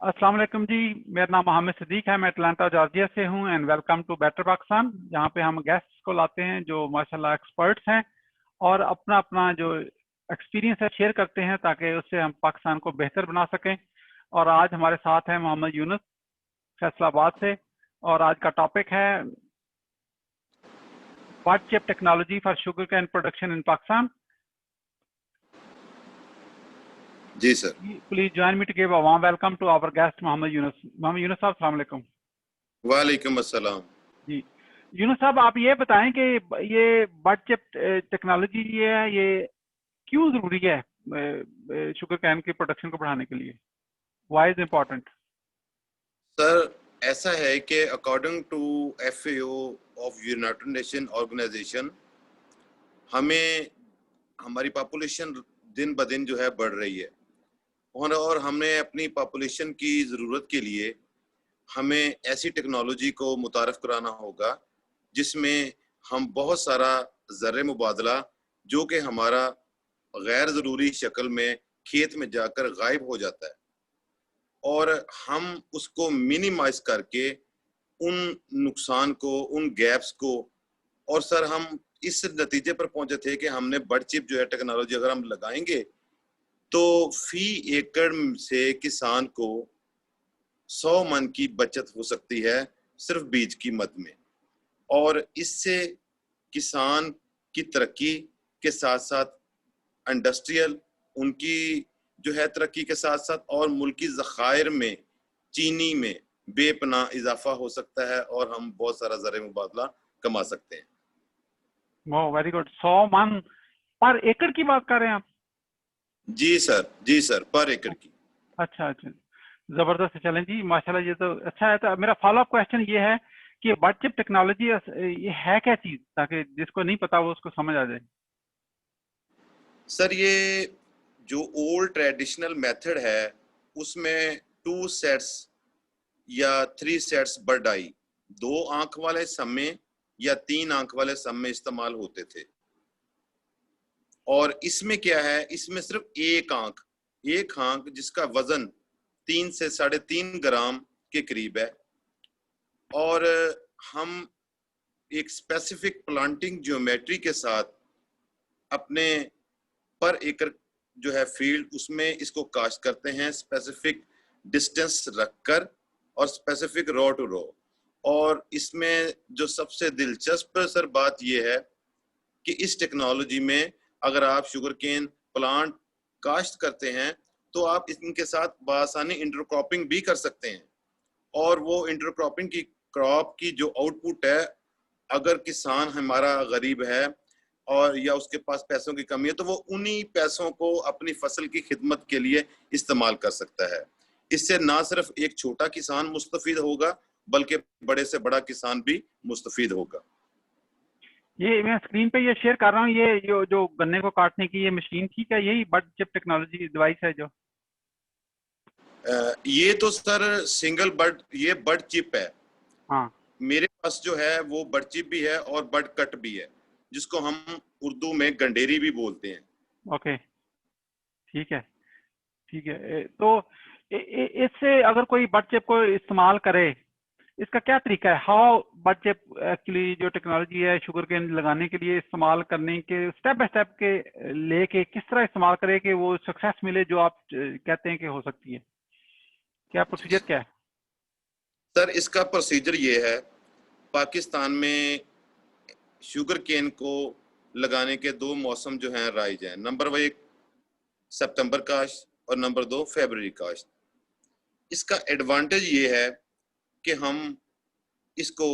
अस्सलाम वालेकुम जी। मेरा नाम मोहम्मद सिद्दीक है। मैं अटलांटा जॉर्जिया से हूं and welcome to better Pakistan, जहां पे हम गेस्ट्स को लाते हैं जो माशाल्लाह एक्सपर्ट्स हैं और अपना अपना जो एक्सपीरियंस है शेयर करते हैं ताकि उससे हम पाकिस्तान को बेहतर बना सकें। और आज हमारे साथ हैं मोहम्मद यूनुस फैसलाबाद से, और आज का टॉपिक है bud chip technology for sugar cane production in Pakistan. जी sir. Please join me to give a warm welcome to our guest Mohammad Yunus. Mohammad Yunus sahab, अस्सलाम वालेकुम। वालेकुम अस्सलाम। जी यूनुस साहब, आप ये बताएं कि ये बड चिप टेक्नोलॉजी ये क्यों जरूरी है शुगर कैन की प्रोडक्शन को बढ़ाने के लिए? Why is important? सर, ऐसा है कि according to FAO of United Nation organisation, हमें हमारी पॉपुलेशन दिन ब दिन जो है बढ़ रही है और हमें अपनी पॉपुलेशन की ज़रूरत के लिए हमें ऐसी टेक्नोलॉजी को मुतारफ़ कराना होगा जिसमें हम बहुत सारा ज़र्रे मुबादला जो कि हमारा गैर ज़रूरी शक्ल में खेत में जाकर गायब हो जाता है, और हम उसको मिनिमाइज करके उन नुकसान को, उन गैप्स को, और सर हम इस नतीजे पर पहुंचे थे कि हमने बड चिप जो है टेक्नोलॉजी अगर हम लगाएंगे तो फी एकड़ से किसान को 100 मन की बचत हो सकती है सिर्फ बीज की मद में। और इससे किसान की तरक्की के साथ साथ इंडस्ट्रियल उनकी जो है तरक्की के साथ साथ और मुल्की ज़खायर में, चीनी में बेपनाह इजाफा हो सकता है और हम बहुत सारा ज़र मुबादला कमा सकते हैं। Very good. 100 मन पर एकड़ की बात कर रहे हैं आप? जी सर, पर एकड़ की। अच्छा अच्छा, जबरदस्त। चलें जी, माशाल्लाह, ये तो अच्छा है। तो मेरा फॉलो अप क्वेश्चन ये है कि बड चिप टेक्नोलॉजी ये है क्या चीज, ताकि जिसको नहीं पता वो उसको समझ आ जाए। सर, ये जो ओल्ड ट्रेडिशनल मेथड है उसमें 2 सेट्स या 3 सेट्स बर्ड आई, 2 आंख वाले समय या 3 आंख वाले समय इस्तेमाल होते थे। और इसमें क्या है, इसमें सिर्फ एक आंख जिसका वजन 3 से 3.5 ग्राम के करीब है, और हम एक स्पेसिफिक प्लांटिंग ज्योमेट्री के साथ अपने पर एकड़ जो है फील्ड उसमें इसको काश्त करते हैं, स्पेसिफिक डिस्टेंस रखकर और स्पेसिफिक रो टू रो। और इसमें जो सबसे दिलचस्प सर बात यह है कि इस टेक्नोलॉजी में अगर आप शुगर केन प्लांट काश्त करते हैं तो आप इनके साथ बआसानी इंटरक्रॉपिंग भी कर सकते हैं, और वो इंटरक्रॉपिंग की क्रॉप की जो आउटपुट है, अगर किसान हमारा गरीब है और या उसके पास पैसों की कमी है तो वो उन्हीं पैसों को अपनी फसल की खिदमत के लिए इस्तेमाल कर सकता है। इससे ना सिर्फ एक छोटा किसान मुस्तफीद होगा बल्कि बड़े से बड़ा किसान भी मुस्तफीद होगा। ये मैं स्क्रीन पे ये शेयर कर रहा हूँ, ये जो गन्ने को काटने की ये मशीन थी, क्या यही बड चिप टेक्नोलॉजी डिवाइस है जो? ये तो सर सिंगल बड, ये बड चिप है। हाँ, मेरे पास जो है वो बड चिप भी है और बड कट भी है, जिसको हम उर्दू में गंडेरी भी बोलते हैं। ओके, ठीक है ठीक है। तो इससे अगर कोई बड चिप को इस्तेमाल करे, इसका क्या तरीका है? हाउ बड चिप एक्चुअली जो टेक्नोलॉजी है शुगर केन लगाने के लिए इस्तेमाल करने के स्टेप बाय स्टेप के लेके किस तरह इस्तेमाल करे कि वो सक्सेस मिले जो आप कहते हैं कि हो सकती है? क्या प्रोसीजर क्या है? सर, इसका प्रोसीजर ये है, पाकिस्तान में शुगर केन को लगाने के 2 मौसम जो हैं राइज हैं। नंबर 1 सितंबर काश्त और नंबर 2 फरवरी काश्त। इसका एडवांटेज ये है कि हम इसको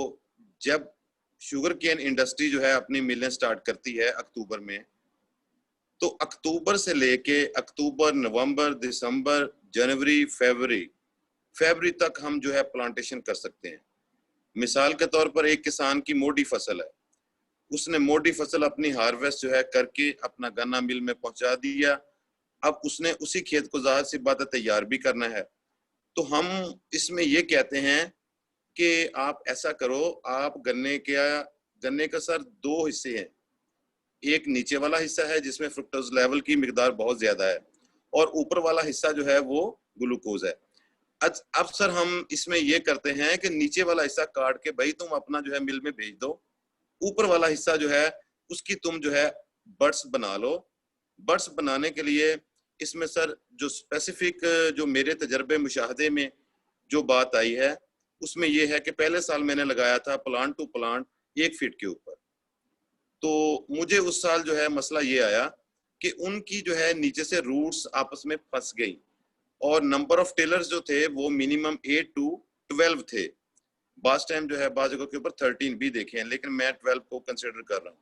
जब शुगर केन इंडस्ट्री जो है अपनी मिलें स्टार्ट करती है अक्टूबर में, तो अक्टूबर से लेके अक्टूबर, नवंबर, दिसंबर, जनवरी, फरवरी तक हम जो है प्लांटेशन कर सकते हैं। मिसाल के तौर पर एक किसान की मोटी फसल है, उसने मोटी फसल अपनी हार्वेस्ट जो है करके अपना गन्ना मिल में पहुंचा दिया। अब उसने उसी खेत को जाहिर सी बात है तैयार भी करना है, तो हम इसमें ये कहते हैं कि आप ऐसा करो, आप गन्ने का सर 2 हिस्से हैं। एक नीचे वाला हिस्सा है जिसमें फ्रुक्टोज लेवल की मिकदार बहुत ज्यादा है, और ऊपर वाला हिस्सा जो है वो ग्लूकोज है। अब सर हम इसमें ये करते हैं कि नीचे वाला हिस्सा काट के भाई तुम अपना जो है मिल में भेज दो, ऊपर वाला हिस्सा जो है उसकी तुम जो है बर्ड्स बना लो। बर्ड्स बनाने के लिए इसमें सर जो स्पेसिफिक जो मेरे तजर्बे मुशाहदे में जो बात आई है उसमें ये है कि पहले साल मैंने लगाया था प्लांट टू प्लांट 1 फीट के ऊपर। तो मुझे उस साल जो है मसला ये आया कि उनकी जो है नीचे से रूट्स आपस में फंस गई और नंबर ऑफ टेलर्स जो थे वो मिनिमम 8 to 12 थे। बास टाइम जो है बाज जगह के ऊपर 13 भी देखे हैं, लेकिन मैं 12 को कंसिडर कर रहा हूँ।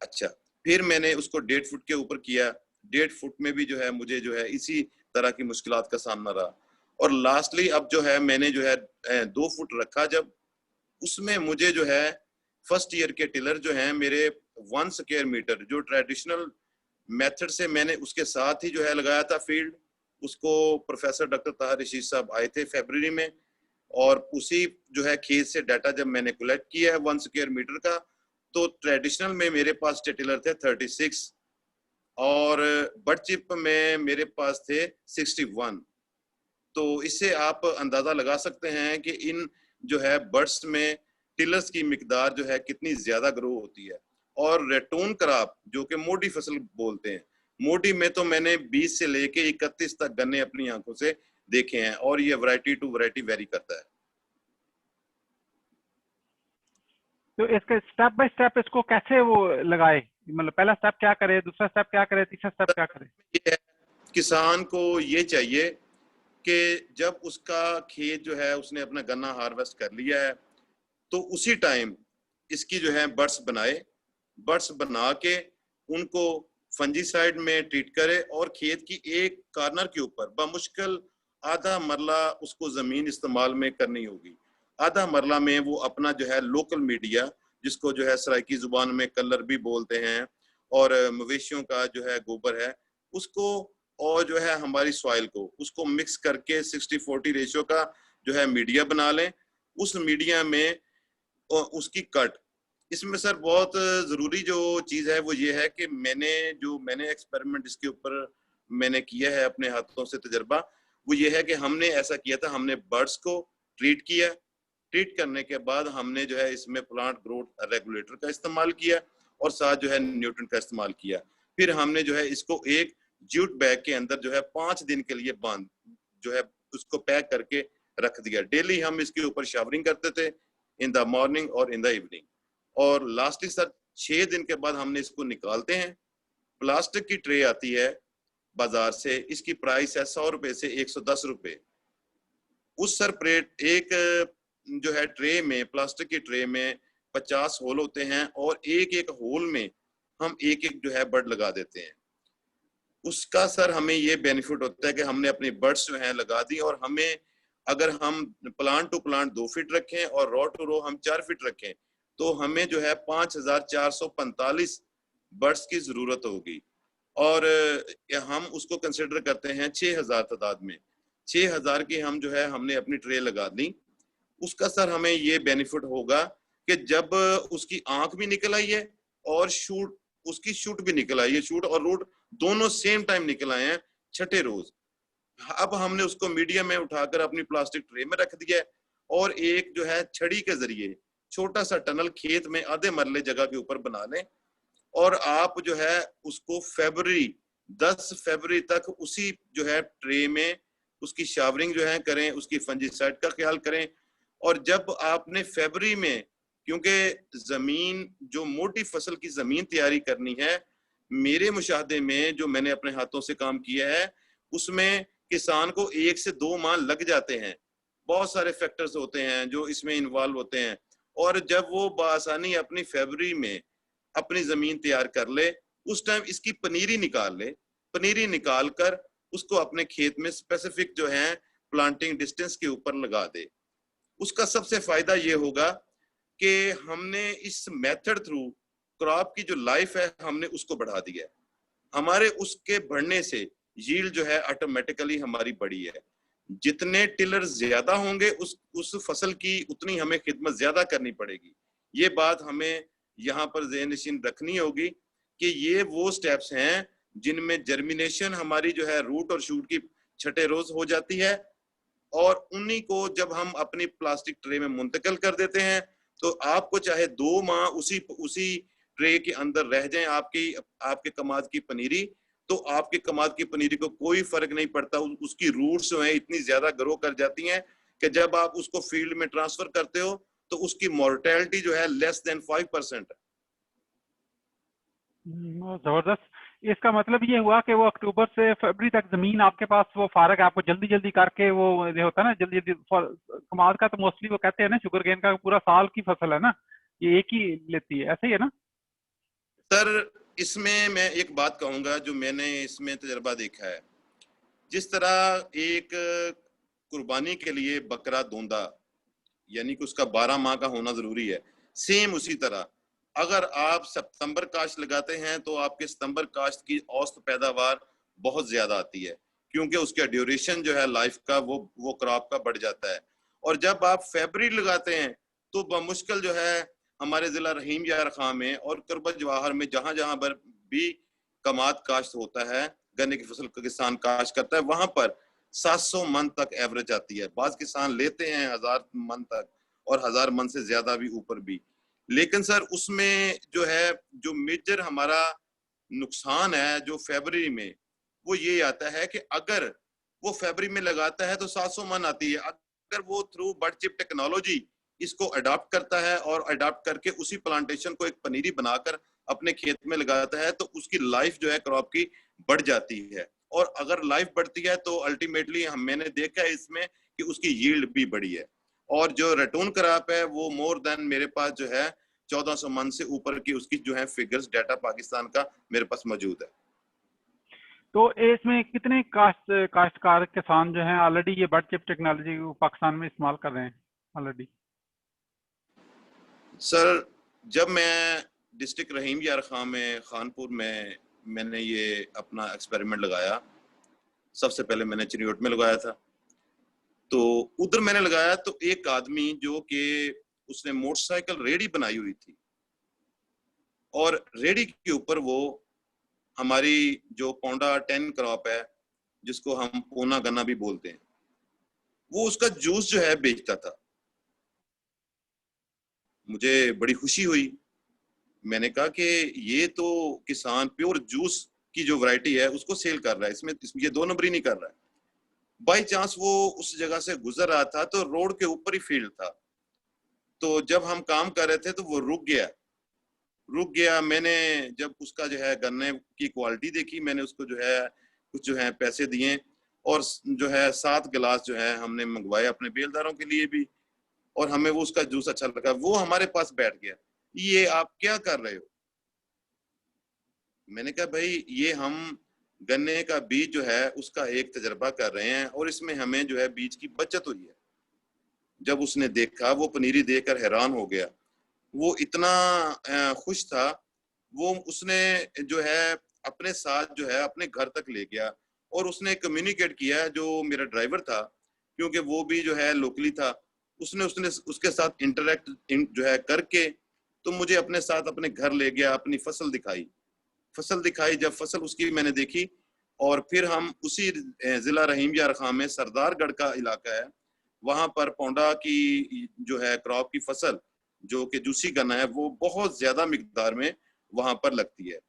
अच्छा, फिर मैंने उसको 1.5 फुट के ऊपर किया। 1.5 फुट में भी जो है मुझे जो है इसी तरह की मुश्किलात का सामना रहा। और लास्टली अब जो है मैंने जो है 2 फुट रखा, जब उसमें मुझे जो है फर्स्ट ईयर के टिलर जो हैं मेरे 1 स्क्वायर मीटर जो ट्रेडिशनल मेथड से मैंने उसके साथ ही जो है लगाया था फील्ड, उसको प्रोफेसर डॉक्टर ताहिर रशीद साहब आए थे फरवरी में, और उसी जो है खेत से डाटा जब मैंने कलेक्ट किया है 1 स्क्वायर मीटर का, तो ट्रेडिशनल में मेरे पास टिलर थे 36 और बट चिप में मेरे पास थे 61। तो इससे आप अंदाजा लगा सकते हैं कि इन जो है बर्ड्स में टिलर्स की मिकदार जो है कितनी ज्यादा ग्रो होती है। और रेटून क्रॉप जो कि मोटी फसल बोलते हैं, मोटी में तो मैंने 20 से लेके 31 तक गन्ने अपनी आंखों से देखे हैं, और ये वैरायटी टू वैरायटी वेरी करता है। तो इसके स्टेप बाय स्टेप इसको कैसे वो लगाए, मतलब पहला स्टेप क्या करे, दूसरा स्टेप क्या करे, तीसरा स्टेप क्या करे? ये किसान को ये चाहिए कि जब उसका खेत जो है उसने अपना गन्ना हार्वेस्ट कर लिया है तो उसी टाइम इसकी जो है बर्ड्स बनाए। बर्ड्स बना के उनको फंजीसाइड में ट्रीट करे और खेत की एक कॉर्नर के ऊपर बमुश्किल आधा मरला उसको जमीन इस्तेमाल में करनी होगी। आधा मरला में वो अपना जो है लोकल मीडिया, जिसको जो है सराइकी जुबान में कलर भी बोलते हैं, और मवेशियों का जो है गोबर है उसको, और जो है हमारी सॉइल को, उसको मिक्स करके 60-40 रेशियो का जो है मीडिया बना लें। उस मीडिया में उसकी कट, इसमें सर बहुत जरूरी जो चीज है वो ये है कि मैंने एक्सपेरिमेंट इसके ऊपर मैंने किया है अपने हाथों से तजर्बा, वो ये है कि हमने ऐसा किया था, हमने बर्ड्स को ट्रीट किया। ट्रीट करने के बाद हमने जो है इसमें प्लांट ग्रोथ रेगुलेटर का इस्तेमाल किया और साथ जो है न्यूट्रन का इस्तेमाल किया। फिर हमने जो है इसको एक जूट बैग के अंदर जो है 5 दिन के लिए बांध जो है उसको पैक करके रख दिया। डेली हम इसके ऊपर शावरिंग करते थे इन द मॉर्निंग और इन द इवनिंग। और लास्टली सर 6 दिन के बाद हमने इसको निकालते हैं। प्लास्टिक की ट्रे आती है बाजार से, इसकी प्राइस है 100 रुपए से 110 रुपए। उस सर प्लेट एक जो है ट्रे में, प्लास्टिक की ट्रे में 50 होल होते हैं और एक एक होल में हम एक एक जो है बर्ड लगा देते हैं। उसका सर हमें ये बेनिफिट होता है कि हमने अपनी बर्ड्स जो है लगा दी, और हमें अगर हम प्लांट टू प्लांट 2 फीट रखें और रो टू रो हम 4 फीट रखें तो हमें जो है 5445 बर्ड्स की जरूरत होगी। और हम उसको कंसिडर करते हैं 6000 तादाद में। 6000 की हम जो है हमने अपनी ट्रे लगा दी। उसका सर हमें ये बेनिफिट होगा कि जब उसकी आंख भी निकल आई है और शूट, उसकी शूट भी निकल आई है, शूट और रूट दोनों सेम टाइम निकल आए हैं छठे रोज। अब हमने उसको मीडियम में उठाकर अपनी प्लास्टिक ट्रे में रख दिया है और एक जो है छड़ी के जरिए छोटा सा टनल खेत में आधे मरले जगह के ऊपर बना लें, और आप जो है उसको 10 फरवरी तक उसी जो है ट्रे में उसकी शावरिंग जो है करें, उसकी फंजीसाइड का ख्याल करें। और जब आपने फरवरी में, क्योंकि जमीन जो मोटी फसल की जमीन तैयारी करनी है, मेरे मुशाहदे में जो मैंने अपने हाथों से काम किया है उसमें किसान को 1 से 2 माह लग जाते हैं। बहुत सारे फैक्टर्स होते हैं जो इसमें इन्वॉल्व होते हैं, और जब वो बआसानी अपनी फरवरी में अपनी जमीन तैयार कर ले, उस टाइम इसकी पनीरी निकाल ले। पनीरी निकाल कर उसको अपने खेत में स्पेसिफिक जो है प्लांटिंग डिस्टेंस के ऊपर लगा दे। उसका सबसे फायदा ये होगा कि हमने इस मेथड थ्रू क्रॉप की जो लाइफ है हमने उसको बढ़ा दिया है। हमारे उसके बढ़ने से यील्ड जो है ऑटोमेटिकली हमारी बढ़ी है। जितने टिलर ज्यादा होंगे उस फसल की उतनी हमें खिदमत ज्यादा करनी पड़ेगी। ये बात हमें यहाँ पर ज़हन-नशीन रखनी होगी कि ये वो स्टेप्स हैं जिनमें जर्मिनेशन हमारी जो है रूट और शूट की छठे रोज हो जाती है, और उन्हीं को जब हम अपनी प्लास्टिक ट्रे में मुंतकिल कर देते हैं, तो आपको चाहे 2 माह उसी उसी ट्रे के अंदर रह जाए आपके कमाद की पनीरी, तो आपके कमाद की पनीरी को कोई फर्क नहीं पड़ता। उसकी रूट्स जो है इतनी ज्यादा ग्रो कर जाती हैं कि जब आप उसको फील्ड में ट्रांसफर करते हो तो उसकी मोर्टेलिटी जो है लेस देन 5% है। जबरदस्त। इसका मतलब ये हुआ कि वो अक्टूबर से फरवरी तक जमीन आपके पास वो फारग है, आपको जल्दी जल्दी करके वो ये होता है ना, जल्दी जल्दी कमाल का तो मोस्टली वो कहते हैं ना शुगर केन का पूरा साल की फसल है ना, ये एक ही लेती है, ऐसे ही है ना? सर इसमें मैं एक बात कहूंगा जो मैंने इसमें तजर्बा देखा है। जिस तरह एक कुर्बानी के लिए बकरा दूंदा यानी कि उसका 12 माह का होना जरूरी है, सेम उसी तरह अगर आप सितंबर काश्त लगाते हैं तो आपके सितंबर काश्त की औसत पैदावार बहुत ज्यादा आती है, क्योंकि उसका ड्यूरेशन जो है लाइफ का वो क्रॉप का बढ़ जाता है। और जब आप फरवरी लगाते हैं तो बमुश्किल जो है हमारे जिला रहीम यार खां में और करबा जवाहर में जहां जहां पर भी कमाद काश्त होता है, गन्ने की फसल का किसान काश्त करता है, वहां पर 700 मन तक एवरेज आती है। बाज किसान लेते हैं 1000 मन तक और 1000 मन से ज्यादा भी ऊपर भी। लेकिन सर उसमें जो है जो मेजर हमारा नुकसान है जो फरवरी में, वो ये आता है कि अगर वो फरवरी में लगाता है तो 700 मन आती है। अगर वो थ्रू बर्ड चिप टेक्नोलॉजी इसको अडॉप्ट करता है और अडॉप्ट करके उसी प्लांटेशन को एक पनीरी बनाकर अपने खेत में लगाता है तो उसकी लाइफ जो है क्रॉप की बढ़ जाती है। और अगर लाइफ बढ़ती है तो अल्टीमेटली मैंने देखा है इसमें कि उसकी यील्ड भी बढ़ी है। और जो रेटून क्रॉप है वो मोर देन मेरे पास जो है 1400 मन से ऊपर की उसकी जो है फिगर्स डाटा पाकिस्तान का मेरे पास मौजूद है। तो इसमें कितने काश्तकार किसान जो हैं ऑलरेडी ये बर्ड चिप टेक्नोलॉजी को पाकिस्तान में इस्तेमाल कर रहे हैं ऑलरेडी? सर जब मैं डिस्ट्रिक्ट रहीम यार खां में खानपुर में मैंने ये अपना एक्सपेरिमेंट लगाया, सबसे पहले मैंने चिनियोट में लगाया था। तो उधर मैंने लगाया तो एक आदमी जो कि उसने मोटरसाइकिल रेडी बनाई हुई थी और रेडी के ऊपर वो हमारी जो पौंडा 10 क्रॉप है जिसको हम पूना गन्ना भी बोलते हैं, वो उसका जूस जो है बेचता था। मुझे बड़ी खुशी हुई। मैंने कहा कि ये तो किसान प्योर जूस की जो वैरायटी है उसको सेल कर रहा है, इसमें ये 2 नंबरी नहीं कर रहा है। बाई चांस वो उस जगह से गुजर रहा था तो रोड के ऊपर ही फील्ड था, तो जब हम काम कर रहे थे तो वो रुक गया। मैंने जब उसका जो है गन्ने की क्वालिटी देखी, मैंने उसको जो है कुछ जो है पैसे दिए और जो है 7 गिलास जो है हमने मंगवाए अपने बेलदारों के लिए भी, और हमें वो उसका जूस अच्छा लगा। वो हमारे पास बैठ गया, ये आप क्या कर रहे हो? मैंने कहा भाई ये हम गन्ने का बीज जो है उसका एक तजर्बा कर रहे हैं और इसमें हमें जो है बीज की बचत हुई है। जब उसने देखा वो पनीरी देखकर हैरान हो गया, वो इतना खुश था। वो उसने जो है अपने साथ जो है अपने घर तक ले गया और उसने कम्युनिकेट किया जो मेरा ड्राइवर था, क्योंकि वो भी जो है लोकली था। उसने उसने उसके साथ इंटरेक्ट जो है करके तो मुझे अपने साथ अपने घर ले गया, अपनी फसल दिखाई। जब फसल उसकी मैंने देखी और फिर हम उसी जिला रहीम यार खां में सरदारगढ़ का इलाका है, वहां पर पौंडा की जो है क्रॉप की फसल जो कि जूसी गन्ना है वो बहुत ज्यादा मिकदार में वहां पर लगती है।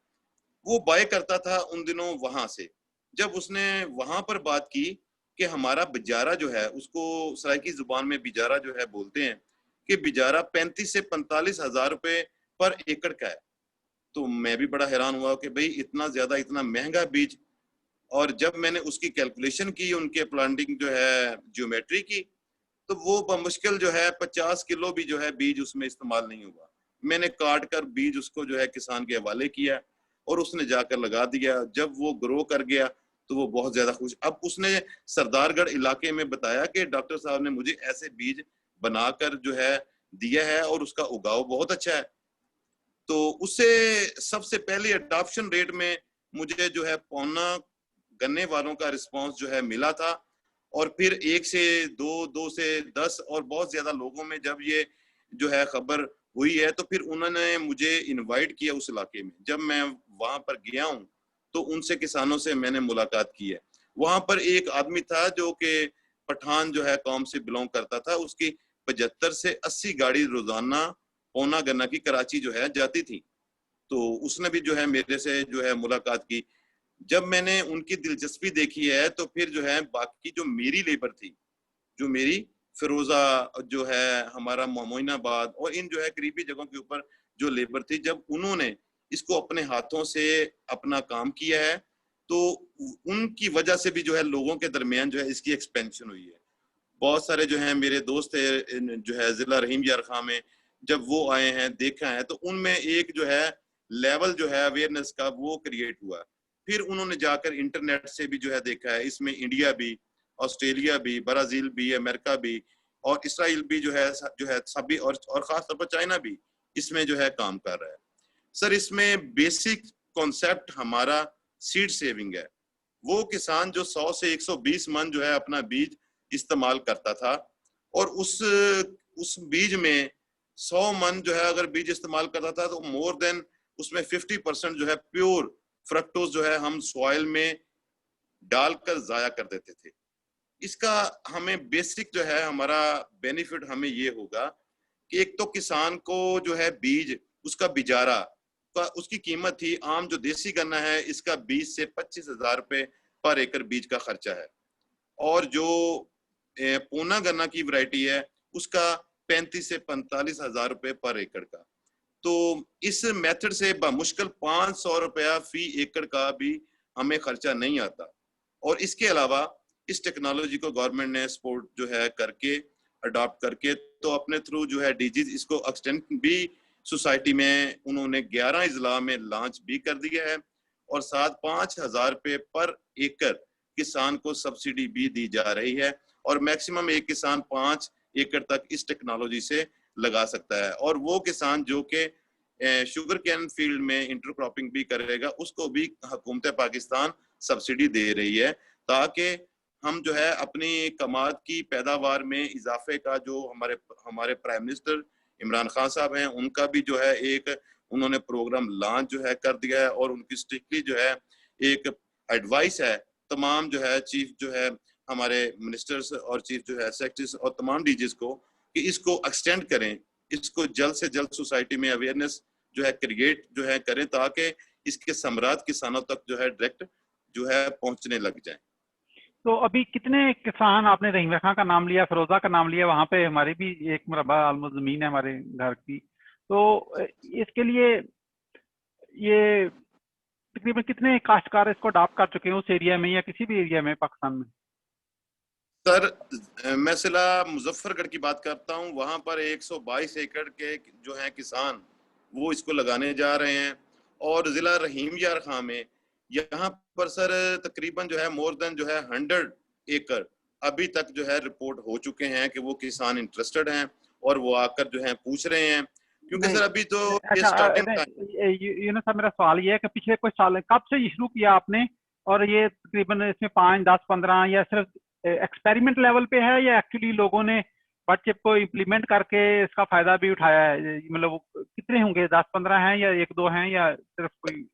वो बाय करता था उन दिनों वहां से। जब उसने वहां पर बात की कि हमारा बिजारा जो है उसको सराइकी जुबान में बिजारा जो है बोलते हैं कि बिजारा 35 से 45 हजार रुपए पर एकड़ का है, तो मैं भी बड़ा हैरान हुआ कि भाई इतना ज्यादा इतना महंगा बीज। और जब मैंने उसकी कैलकुलेशन की उनके प्लांटिंग जो है ज्योमेट्री की, तो वो बमुश्किल जो है 50 किलो भी जो है बीज उसमें इस्तेमाल नहीं हुआ। मैंने काट कर बीज उसको जो है किसान के हवाले किया और उसने जाकर लगा दिया। जब वो ग्रो कर गया तो वो बहुत ज्यादा खुश। अब उसने सरदारगढ़ इलाके में बताया कि डॉक्टर साहब ने मुझे ऐसे बीज बनाकर जो है दिया है और उसका उगाव बहुत अच्छा है। तो उससे सबसे पहले अडॉप्शन रेट में मुझे जो है पौना गन्ने वालों का रिस्पांस जो है मिला था। और फिर 1 से 2, 2 से 10 और बहुत ज्यादा लोगों में जब ये जो है खबर हुई है तो फिर उन्होंने मुझे इनवाइट किया उस इलाके में। जब मैं वहां पर गया हूँ तो उनसे किसानों से मैंने मुलाकात की है। वहां पर एक आदमी था जो कि पठान जो है कौम से बिलोंग करता था, उसकी 75 से 80 गाड़ी रोजाना पौना गन्ना की कराची जो है जाती थी। तो उसने भी जो है मेरे से जो है मुलाकात की। जब मैंने उनकी दिलचस्पी देखी है तो फिर जो है बाकी जो मेरी लेबर थी, जो मेरी फिरोजा जो है हमारा मोइनाबाद और इन जो है करीबी जगहों के ऊपर जो लेबर थी, जब उन्होंने इसको अपने हाथों से अपना काम किया है तो उनकी वजह से भी जो है लोगों के दरमियान जो है इसकी एक्सपेंशन हुई है। बहुत सारे जो है मेरे दोस्त थे जो है जिला रहीम यार खां में, जब वो आए हैं देखा है तो उनमें एक जो है लेवल जो है अवेयरनेस का वो क्रिएट हुआ। फिर उन्होंने जाकर इंटरनेट से भी जो है देखा है, इसमें इंडिया भी, ऑस्ट्रेलिया भी, ब्राजील भी, अमेरिका भी और इसराइल भी जो है सभी और खास तौर पर चाइना भी इसमें जो है काम कर रहा है। सर इसमें बेसिक कॉन्सेप्ट हमारा सीड सेविंग है। वो किसान जो 100 से 120 मन जो है अपना बीज इस्तेमाल करता था और उस बीज में 100 मन जो है अगर बीज इस्तेमाल करता था तो मोर देन उसमें 50% जो है प्योर फ्रक्टोज जो है हम सॉइल में डालकर जाया कर देते थे। इसका हमें बेसिक जो है हमारा बेनिफिट हमें ये होगा कि एक तो किसान को जो है बीज उसका बिजारा का उसकी कीमत थी, आम जो देसी गन्ना है इसका 20 से 25,000 रुपए पर एकड़ बीज का खर्चा है और जो पूना गन्ना की वैरायटी है उसका 35 से 45,000 रुपए पर एकड़ का। तो इस मेथड से मुश्किल 500 रुपया फी एकड़ का भी हमें खर्चा नहीं आता। और इसके अलावा इस टेक्नोलॉजी को गवर्नमेंट ने सपोर्ट जो है करके अडॉप्ट करके तो अपने थ्रू जो है डीजीज इसको एक्सटेंड भी सोसाइटी में उन्होंने 11 इजला में लॉन्च भी कर दिया है और साथ 5,000 रुपए पर एकड़ किसान को सब्सिडी भी दी जा रही है और मैक्सिमम एक किसान 5 एकड़ तक इस टेक्नोलॉजी से लगा सकता है। और वो किसान जो कि शुगर कैन फील्ड में इंटरक्रॉपिंग भी करेगा उसको भी हुकूमत पाकिस्तान सब्सिडी दे रही है ताकि हम जो है अपनी कमात की पैदावार में इजाफे का जो हमारे प्राइम मिनिस्टर इमरान खान साहब हैं उनका भी जो है एक उन्होंने प्रोग्राम लॉन्च जो है कर दिया है और उनकी स्ट्रिक्टली जो है एक एडवाइस है तमाम जो है चीफ जो है हमारे मिनिस्टर्स और चीफ जो है सेक्रेटरीज और तमाम डीजीज को कि इसको एक्सटेंड करें, इसको जल्द से जल्द सोसाइटी में अवेयरनेस जो है क्रिएट जो है करें ताकि इसके समरात किसानों तक जो है डायरेक्ट जो है पहुंचने लग जाए। तो अभी कितने किसान, आपने रहीम खां का नाम लिया, फिरोजा का नाम लिया, वहां पे हमारी भी एक मरबा ऑलमोस्ट जमीन है हमारे घर की, तो इसके लिए ये तकरीबन कितने काश्तकार इसको अडॉप्ट कर चुके हैं उस एरिया में या किसी भी एरिया में पाकिस्तान में? सर मैं जिला मुजफ्फरगढ़ की बात करता हूँ, वहां पर 122 एकड़ के जो है किसान वो इसको लगाने जा रहे हैं और जिला रहीम यार खां में यहाँ पर सर तकरीबन जो है मोर देन जो है 100 एकड़ अभी तक जो है रिपोर्ट हो चुके हैं कि वो किसान इंटरेस्टेड हैं और वो आकर जो है पूछ रहे हैं क्योंकि सर अभी तो ये स्टार्टिंग टाइम। साहब मेरा सवाल ये है कि पिछले कुछ साल कब से ये शुरू किया आपने और ये तकरीबन इसमें 5, 10, 15 या सिर्फ एक्सपेरिमेंट लेवल पे है या एक्चुअली लोगों ने बटचिप को इम्प्लीमेंट करके इसका फायदा भी उठाया है? मतलब कितने होंगे, 10-15 हैं या 1-2 हैं या सिर्फ कोई?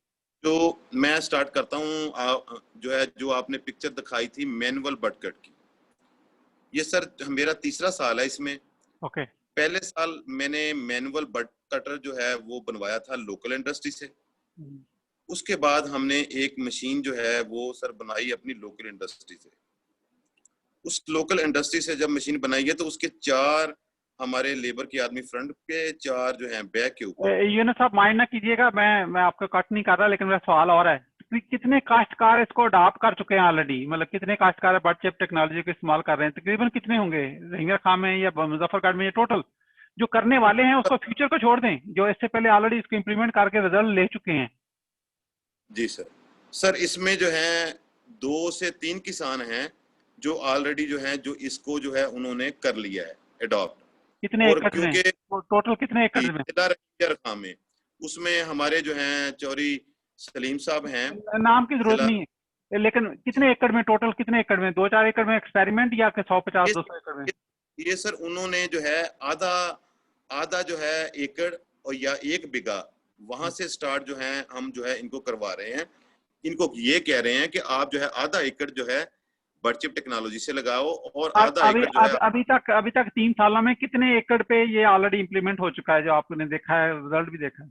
जो मैं स्टार्ट करता हूँ जो है जो आपने पिक्चर दिखाई थी मैनुअल बटकट की, ये सर मेरा तीसरा साल है इसमें। ओके। पहले साल मैंने मैनुअल बट कटर जो है वो बनवाया था लोकल इंडस्ट्री से, उसके बाद हमने एक मशीन जो है वो सर बनाई अपनी लोकल इंडस्ट्री से। उस लोकल इंडस्ट्री से जब मशीन बनाई है तो उसके 4 हमारे लेबर के आदमी फ्रंट पे, 4 जो हैं बैक के ऊपर। यूनुस साहब माइंड ना कीजिएगा, मैं आपको कट नहीं कर रहा, लेकिन मेरा सवाल और है, कितने काश्तकार इसको अडॉप्ट कर चुके हैं ऑलरेडी? मतलब कितने काश्तकार बटचिप टेक्नोलॉजी को इस्तेमाल कर रहे हैं? तकरीबन कितने होंगे रहीम खां में या मुजफ्फरगढ़ में? टोटल जो करने वाले हैं उसको फ्यूचर को छोड़ दें, जो इससे पहले ऑलरेडी इसको इम्प्लीमेंट करके रिजल्ट ले चुके हैं। जी सर इसमें जो है 2 से 3 किसान हैं जो ऑलरेडी जो है जो इसको जो है उन्होंने कर लिया है अडॉप्ट। कितने एकड़ में? टोटल कितने एकड़ में? खां में उसमें हमारे जो हैं चौरी सलीम साहब हैं, नाम की जरूरत नहीं है, लेकिन कितने एकड़ में? टोटल कितने एकड़ में? 2-4 एकड़ में एक्सपेरिमेंट या 150-200 एकड़ में? ये सर उन्होंने जो है आधा जो है एकड़ और या 1 बीघा वहां से स्टार्ट जो है हम जो है इनको करवा रहे हैं। इनको ये कह रहे हैं कि आप जो है आधा एकड़ जो है बर्डचिप टेक्नोलॉजी से लगाओ और आधा एकड़ जो है। अभी तक 3 सालों में कितने एकड़ पे ये ऑलरेडी इम्प्लीमेंट हो चुका है, जो आपने देखा है, रिजल्ट भी देखा है?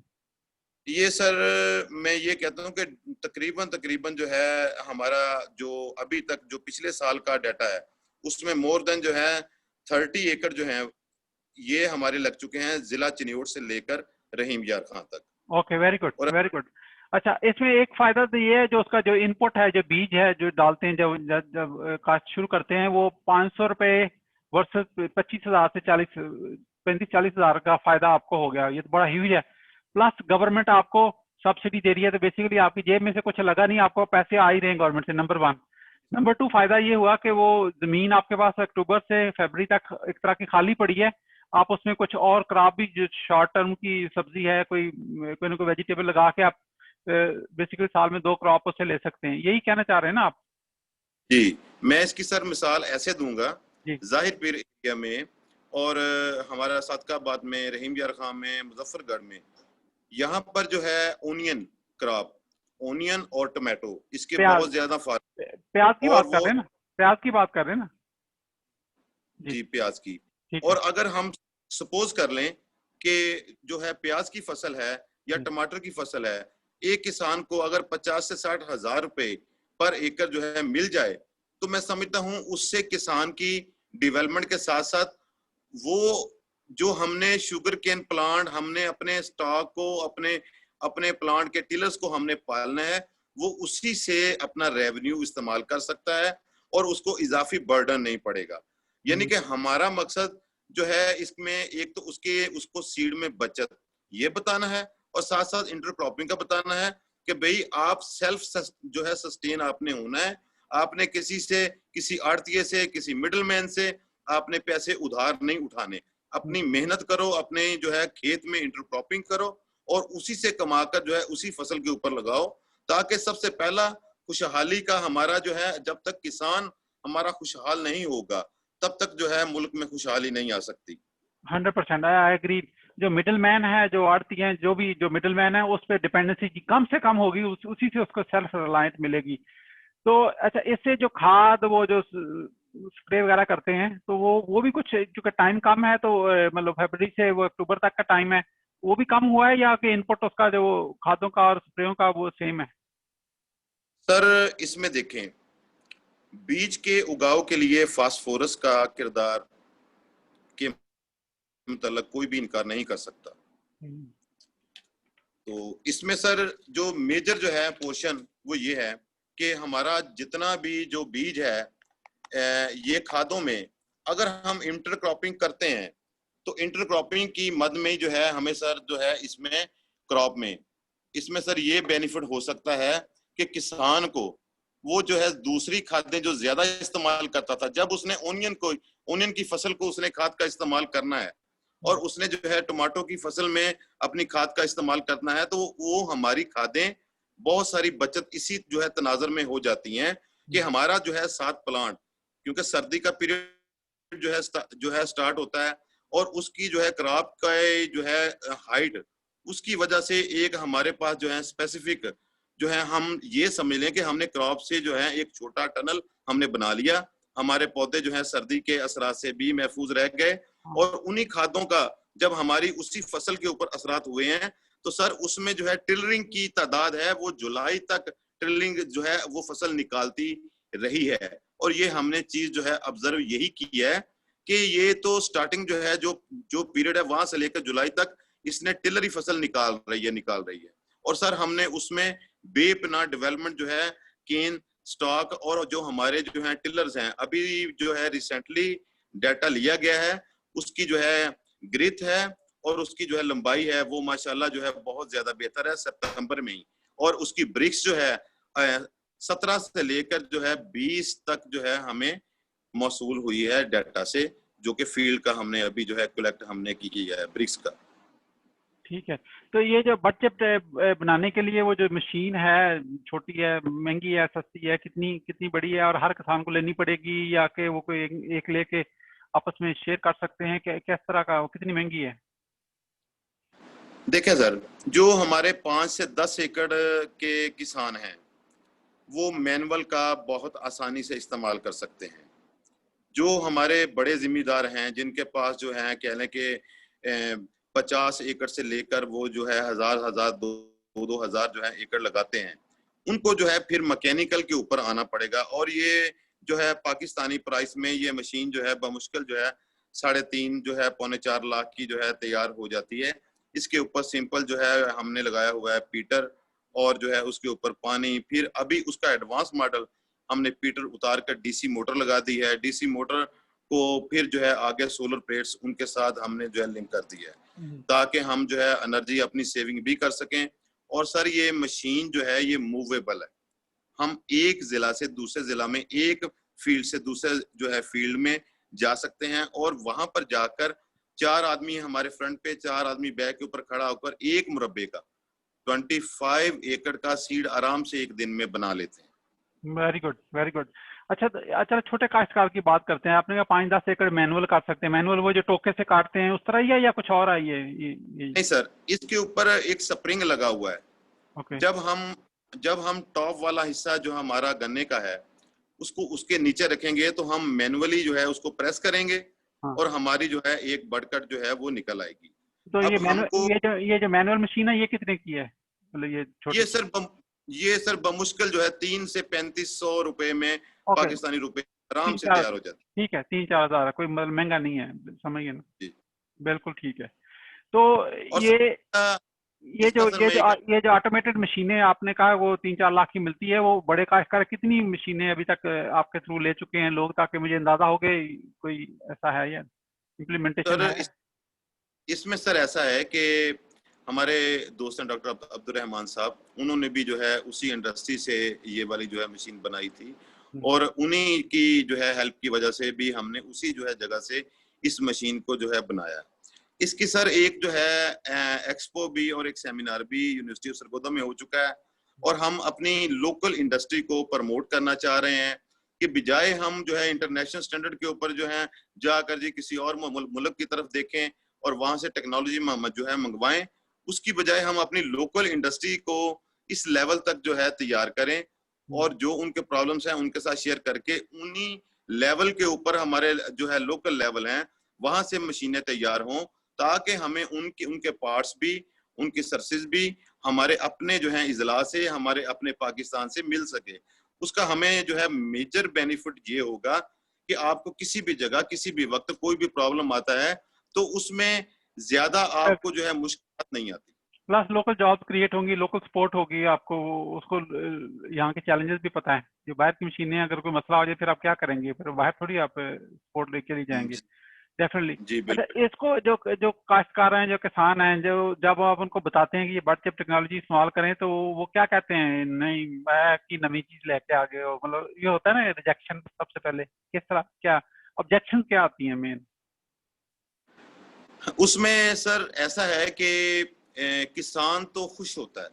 ये सर मैं ये कहता हूँ कि तकरीबन जो है हमारा जो अभी तक जो पिछले साल का डाटा है उसमें मोर देन जो है 30 एकड़ जो है ये हमारे लग चुके हैं जिला चिन्योट से लेकर रहीम यार खां तक। ओके, वेरी गुड और वेरी गुड। अच्छा, इसमें एक फायदा तो ये है, जो उसका जो इनपुट है, जो बीज है जो डालते हैं, जब जब, जब काश्त शुरू करते हैं, वो 500 रुपए वर्सेस 25,000 से 35-40,000 का फायदा आपको हो गया। ये तो बड़ा ह्यूज है। प्लस गवर्नमेंट आपको सब्सिडी दे रही है, तो बेसिकली आपकी जेब में से कुछ लगा नहीं, आपको पैसे आ ही रहे हैं गवर्नमेंट से, नंबर 1। नंबर 2 फायदा ये हुआ कि वो जमीन आपके पास अक्टूबर से फरवरी तक एक तरह की खाली पड़ी है। आप उसमें कुछ और क्रॉप भी, जो शॉर्ट टर्म की सब्जी है, कोई कोई ना कोई वेजिटेबल लगा के आप बेसिकली साल में 2 क्रॉप उससे ले सकते हैं। यही कहना चाह रहे हैं ना आप? जी, मैं इसकी सर मिसाल ऐसे दूंगा, जी जाहिर पीर एरिया में और हमारा सादकाबाद में, रहीम यार खां में, मुजफ्फरगढ़ में, यहाँ पर जो है ओनियन क्रॉप, ओनियन और टमाटो, इसके प्याज बहुत ज्यादा फार्म प्याज की और बात कर वो रहे हैं ना? प्याज की बात कर रहे हैं ना? जी, जी प्याज की। ठीक और है। अगर हम सपोज कर लें कि जो है प्याज की फसल है या जी टमाटर की फसल है, एक किसान को अगर 50 से 60 हजार रुपए पर एकड़ जो है मिल जाए, तो मैं समझता हूं उससे किसान की डेवलपमेंट के साथ साथ वो जो हमने शुगर केन प्लांट, हमने अपने स्टॉक को, अपने अपने प्लांट के टिलर्स को हमने पालना है, वो उसी से अपना रेवेन्यू इस्तेमाल कर सकता है और उसको इजाफी बर्डन नहीं पड़ेगा। यानी कि हमारा मकसद जो है इसमें एक तो उसको सीड में बचत ये बताना है और साथ साथ इंटरक्रॉपिंग का बताना है कि भाई आप सेल्फ जो है सस्टेन आपने होना है। आपने किसी से, किसी आड़तिये से, किसी मिडलमैन से आपने पैसे उधार नहीं उठाने। अपनी मेहनत करो, अपने जो है खेत में इंटरक्रॉपिंग करो और उसी से कमाकर जो है उसी फसल के ऊपर लगाओ, ताकि सबसे पहला खुशहाली का हमारा जो है, जब तक किसान हमारा खुशहाल नहीं होगा तब तक जो है मुल्क में खुशहाली नहीं आ सकती। 100% आई एग्री। जो मिडिल मैन है, जो आड़ती हैं, जो मिडिल मैन है, उस पर डिपेंडेंसी की कम से कम होगी, उसी से उसको सेल्फ रिलायंस मिलेगी। तो अच्छा, इससे जो खाद, वो जो स्प्रे वगैरह करते हैं, तो वो भी कुछ, क्योंकि टाइम कम है, तो मतलब फरवरी से वो अक्टूबर तक का टाइम है, वो भी कम हुआ है, या कि इनपुट उसका जो खादों का और स्प्रेयों का वो सेम है? सर इसमें देखें, बीज के उगाव के लिए फास्फोरस का किरदार के मतलब कोई भी इनकार नहीं कर सकता। तो इसमें सर जो मेजर जो है पोर्शन वो ये है कि हमारा जितना भी जो बीज है ये खादों में अगर हम इंटरक्रॉपिंग करते हैं तो इंटरक्रॉपिंग की मद में जो है हमें सर जो है इसमें क्रॉप में इसमें सर ये बेनिफिट हो सकता है कि किसान को वो जो है दूसरी खादें जो ज्यादा इस्तेमाल करता था, जब उसने ओनियन की फसल को उसने खाद का इस्तेमाल करना है और उसने जो है टमाटो की फसल में अपनी खाद का इस्तेमाल करना है, तो वो हमारी खादें बहुत सारी बचत इसी जो है तनाजर में हो जाती हैं कि हमारा जो है 7 प्लांट, क्योंकि सर्दी का पीरियड जो है स्टार्ट होता है और उसकी जो है क्रॉप का जो है हाइट, उसकी वजह से एक हमारे पास जो है स्पेसिफिक जो है, हम ये समझ लें कि हमने क्रॉप से जो है एक छोटा टनल हमने बना लिया, हमारे पौधे जो है सर्दी के असरात से भी महफूज रह गए और उन्हीं खादों का जब हमारी उसी फसल के ऊपर असरात हुए हैं, तो सर उसमें जो है टिलरिंग की तादाद है वो जुलाई तक टिलरिंग जो है वो फसल निकालती रही है। और ये हमने चीज जो है ऑब्जर्व यही की है कि ये तो स्टार्टिंग जो है जो पीरियड है वहां से लेकर जुलाई तक इसने टिलरी फसल निकाल रही है। और सर हमने उसमें बेपनाह डेवलपमेंट जो है केन स्टॉक और जो हमारे जो है टिलर्स हैं, अभी जो है रिसेंटली डाटा लिया गया है, उसकी जो है ग्रिथ है और उसकी जो है लंबाई है वो माशाल्लाह जो है बहुत ज्यादा बेहतर है सितंबर में ही। और उसकी ब्रिक्स जो है 17 से लेकर जो है 20 तक जो है हमें मौसूल हुई है डाटा से, जो कि फील्ड का हमने अभी जो है कलेक्ट हमने की है ब्रिक्स का। ठीक है। तो ये जो बच्चे बनाने के लिए वो जो मशीन है, छोटी है, महंगी है, सस्ती है, कितनी कितनी बड़ी है, और हर किसान को लेनी पड़ेगी, या कि वो कोई एक लेके आपस में शेयर कर सकते हैं? किस तरह का, कितनी महंगी है? देखें सर, जो हमारे 5 से 10 एकड़ के किसान हैं वो मैनुअल का बहुत आसानी से इस्तेमाल कर सकते हैं। जो हमारे बड़े जिम्मेदार हैं, जिनके पास जो है कह लें कि 50 एकड़ से लेकर वो जो है हजार दो हजार जो है एकड़ लगाते हैं, उनको जो है फिर मैकेनिकल के ऊपर आना पड़ेगा। और ये जो है पाकिस्तानी प्राइस में ये मशीन जो है बमुश्किल जो है 3.5 जो है 4.25 लाख की जो है तैयार हो जाती है। इसके ऊपर सिंपल जो है हमने लगाया हुआ है पीटर, और जो है उसके ऊपर पानी। फिर अभी उसका एडवांस मॉडल हमने पीटर उतार कर डीसी मोटर लगा दी है। डीसी मोटर को फिर जो है आगे सोलर प्लेट्स उनके साथ हमने जो है लिंक कर दी है, ताकि हम जो है एनर्जी अपनी सेविंग भी कर सकें। और सर ये मशीन जो है ये मूवेबल है। हम एक जिला से दूसरे जिला में, एक फील्ड से दूसरे जो है फील्ड में जा सकते हैं, और वहां पर जाकर 4 आदमी हमारे फ्रंट पे, 4 आदमी बैक के ऊपर खड़ा होकर 1 मुरब्बे का 25 एकड़ का सीड आराम से एक दिन में बना लेते हैं। Very good, very good. अच्छा अच्छा, छोटे काश्तकार की बात करते हैं। आपने कहा 5-10 एकड़ मैनुअल काट सकते हैं। मैनुअल वो जो टोके से काटते हैं उस तरह ही है या कुछ और है ये? नहीं सर, इसके ऊपर एक स्प्रिंग लगा हुआ है। ओके। जब हम टॉप वाला हिस्सा जो हमारा गन्ने का है उसको उसके नीचे रखेंगे तो हम मैनुअली जो है उसको प्रेस करेंगे, हाँ, और हमारी जो है एक बडकट जो है वो निकल आएगी। तो अब हमको ये जो मैनुअल मशीन है ये कितने की है? मतलब ये छोटे। ये सर ये सर बमुश्किल जो है 3 से 3500 रुपए में, ओके, पाकिस्तानी रुपए आराम तीन से चार तैयार हो जाती ठीक है, 3-4 हजार है, कोई महंगा नहीं है, समझ गए ना? है जी। बिल्कुल ठीक है। तो और ये सर ये इसका जो सर ये मैं जो एक ये जो ऑटोमेटेड मशीनें आपने कहा वो 3-4 लाख की मिलती है, वो बड़े काश्तकार कितनी मशीनें अभी तक आपके थ्रू ले चुके हैं लोग, ताकि मुझे अंदाजा हो कि कोई ऐसा है या इम्प्लीमेंटेशन सर है? इसमें सर ऐसा है कि हमारे दोस्त हैं डॉक्टर अब्दुल रहमान साहब, उन्होंने भी जो है उसी इंडस्ट्री से ये वाली जो है मशीन बनाई थी, और उन्हीं की जो है हेल्प की वजह से भी हमने उसी जो है जगह से इस मशीन को जो है बनाया। इसकी सर एक जो है एक्सपो भी और एक सेमिनार भी यूनिवर्सिटी ऑफ सरगोदा में हो चुका है, और हम अपनी लोकल इंडस्ट्री को प्रमोट करना चाह रहे हैं कि बजाय हम जो है इंटरनेशनल स्टैंडर्ड के ऊपर जो है जाकर जी किसी और मुल्क की तरफ देखें और वहां से टेक्नोलॉजी जो है मंगवाएं, उसकी बजाय हम अपनी लोकल इंडस्ट्री को इस लेवल तक जो है तैयार करें, और जो उनके प्रॉब्लम्स हैं उनके साथ शेयर करके उन्हीं लेवल के ऊपर हमारे जो है लोकल लेवल हैं वहां से मशीनें तैयार हों, ताकि हमें उनके पार्ट्स भी, उनकी सर्विस भी हमारे अपने जो है इजला से, हमारे अपने पाकिस्तान से मिल सके। उसका हमें जो है मेजर बेनिफिट ये होगा कि आपको किसी भी जगह किसी भी वक्त कोई भी प्रॉब्लम आता है तो उसमें ज्यादा आपको जो है मुश्किल नहीं आती। प्लस लोकल जॉब क्रिएट होंगी, लोकल सपोर्ट होगी आपको, उसको यहाँ के चैलेंजेस भी पता है। जो बाहर की मशीनें, अगर कोई मसला हो जाए फिर आप क्या करेंगे? फिर बाहर थोड़ी आप सपोर्ट लेके नहीं जाएंगे। डेफिनेटली। जी अच्छा, बिल्कुल। इसको जो जो काश्तकार हैं, जो किसान हैं, जो जब आप उनको बताते हैं कि ये बर्ड चिप टेक्नोलॉजी इस्तेमाल करें, तो वो क्या कहते हैं? नहीं, मैं की नवी चीज लेके आ गए हो, मतलब ये होता है ना रिजेक्शन सबसे पहले, किस तरह, क्या ऑब्जेक्शन क्या आती है मेन? उसमें सर ऐसा है कि किसान तो खुश होता है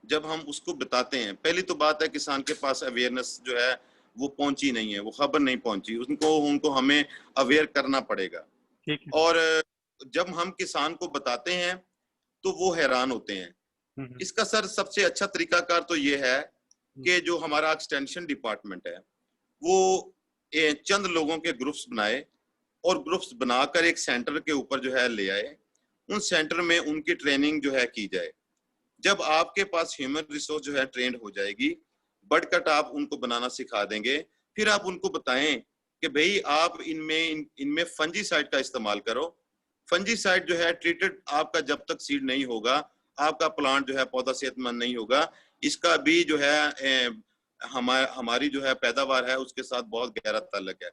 जब हम उसको बताते हैं। पहली तो बात है किसान के पास अवेयरनेस जो है वो पहुंची नहीं है, वो खबर नहीं पहुंची, उनको उनको हमें अवेयर करना पड़ेगा। ठीक है। और जब हम किसान को बताते हैं तो वो हैरान होते हैं। हम्म, इसका सर सबसे अच्छा तरीकाकार तो ये है हम्म, कि जो हमारा एक्सटेंशन डिपार्टमेंट है वो चंद लोगों के ग्रुप्स बनाए, और ग्रुप्स बनाकर एक सेंटर के ऊपर जो है ले आए। उन सेंटर में उनकी ट्रेनिंग जो है की जाए। जब आपके पास ह्यूमन रिसोर्स जो है ट्रेंड हो जाएगी, बड कट आप उनको बनाना सिखा देंगे। फिर आप उनको बताएं कि भाई आप इनमें फंजीसाइड का इस्तेमाल करो। फंजीसाइड जो है ट्रीटेड आपका जब तक सीड नहीं होगा, आपका प्लांट जो है पौधा सेहतमंद नहीं होगा। इसका भी जो है हमारी जो है पैदावार है उसके साथ बहुत गहरा ताल्लुक है।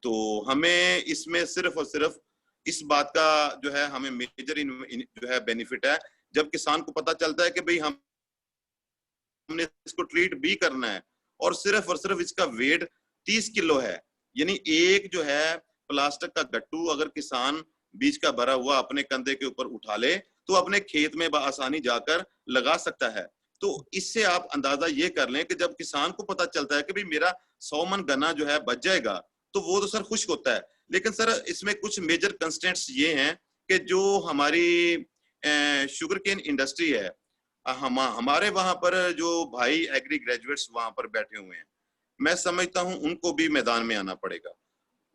तो हमें इसमें सिर्फ और सिर्फ इस बात का जो है हमें मेजर जो है बेनिफिट है, जब किसान को पता चलता है कि भाई हमने इसको ट्रीट भी करना है, और सिर्फ इसका वेट 30 किलो है। यानी एक जो है प्लास्टिक का गट्टू अगर किसान बीज का भरा हुआ अपने कंधे के ऊपर उठा ले तो अपने खेत में आसानी जाकर लगा सकता है। तो इससे आप अंदाजा ये कर लें कि जब किसान को पता चलता है कि भाई मेरा 100 मन गन्ना जो है बच जाएगा, तो वो तो सर खुश होता है। लेकिन सर इसमें कुछ मेजर कंस्टेंट्स ये हैं कि जो हमारी शुगर केन इंडस्ट्री है हमारे वहां पर जो भाई एग्री ग्रेजुएट्स वहां पर बैठे हुए हैं, मैं समझता हूं उनको भी मैदान में आना पड़ेगा।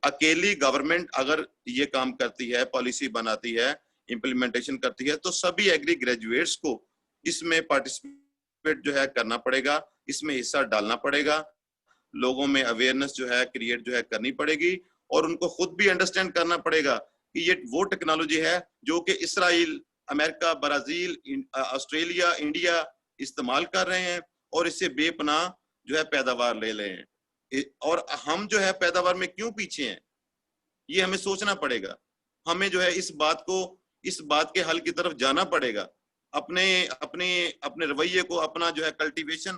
अकेली गवर्नमेंट अगर ये काम करती है, पॉलिसी बनाती है, इम्प्लीमेंटेशन करती है, तो सभी एग्री ग्रेजुएट्स को इसमें पार्टिसिपेट जो है करना पड़ेगा, इसमें हिस्सा डालना पड़ेगा, लोगों में अवेयरनेस जो है क्रिएट जो है करनी पड़ेगी, और उनको खुद भी अंडरस्टैंड करना पड़ेगा कि ये वो टेक्नोलॉजी है जो कि Israel, America, Brazil, Australia, India इस्तेमाल कर रहे हैं, और इससे बेपनाह जो है पैदावार ले रहे हैं। और हम जो है पैदावार में क्यों पीछे हैं, ये हमें सोचना पड़ेगा। हमें जो है इस बात के हल की तरफ जाना पड़ेगा। अपने अपने अपने रवैये को, अपना जो है कल्टीवेशन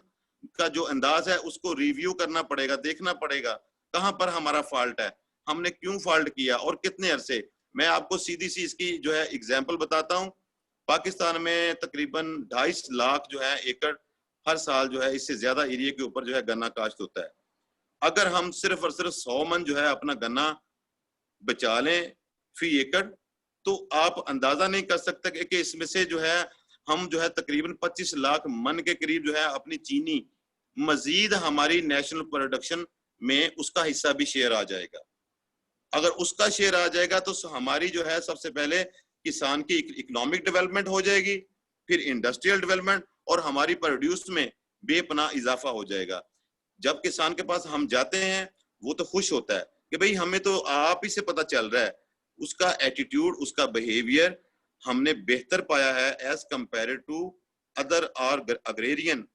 का जो अंदाज है उसको रिव्यू करना पड़ेगा, देखना पड़ेगा कहां पर हमारा फॉल्ट है, हमने क्यों फॉल्ट किया और कितने अरसे। मैं आपको सीधी सी इसकी जो है एग्जांपल बताता हूं। पाकिस्तान में तकरीबन 2.5 लाख जो है एकड़ हर साल जो है, इससे ज्यादा एरिया के ऊपर जो है गन्ना काश्त होता है। अगर हम सिर्फ और सिर्फ 100 मन जो है अपना गन्ना बचा लें फी एकड़, तो आप अंदाजा नहीं कर सकते कि इसमें से जो है हम जो है तकरीबन 25 लाख मन के करीब जो है अपनी चीनी, मजीद हमारी नेशनल प्रोडक्शन में उसका हिस्सा भी शेयर आ जाएगा। अगर उसका शेयर आ जाएगा तो हमारी जो है सबसे पहले किसान की इकोनॉमिक डेवलपमेंट हो जाएगी, फिर इंडस्ट्रियल डेवलपमेंट, और हमारी प्रोड्यूस में बेपनाह इजाफा हो जाएगा। जब किसान के पास हम जाते हैं वो तो खुश होता है कि भाई हमें तो आप ही से पता चल रहा है, उसका एटीट्यूड, उसका बिहेवियर हमने बेहतर पाया है as compare to other agrarian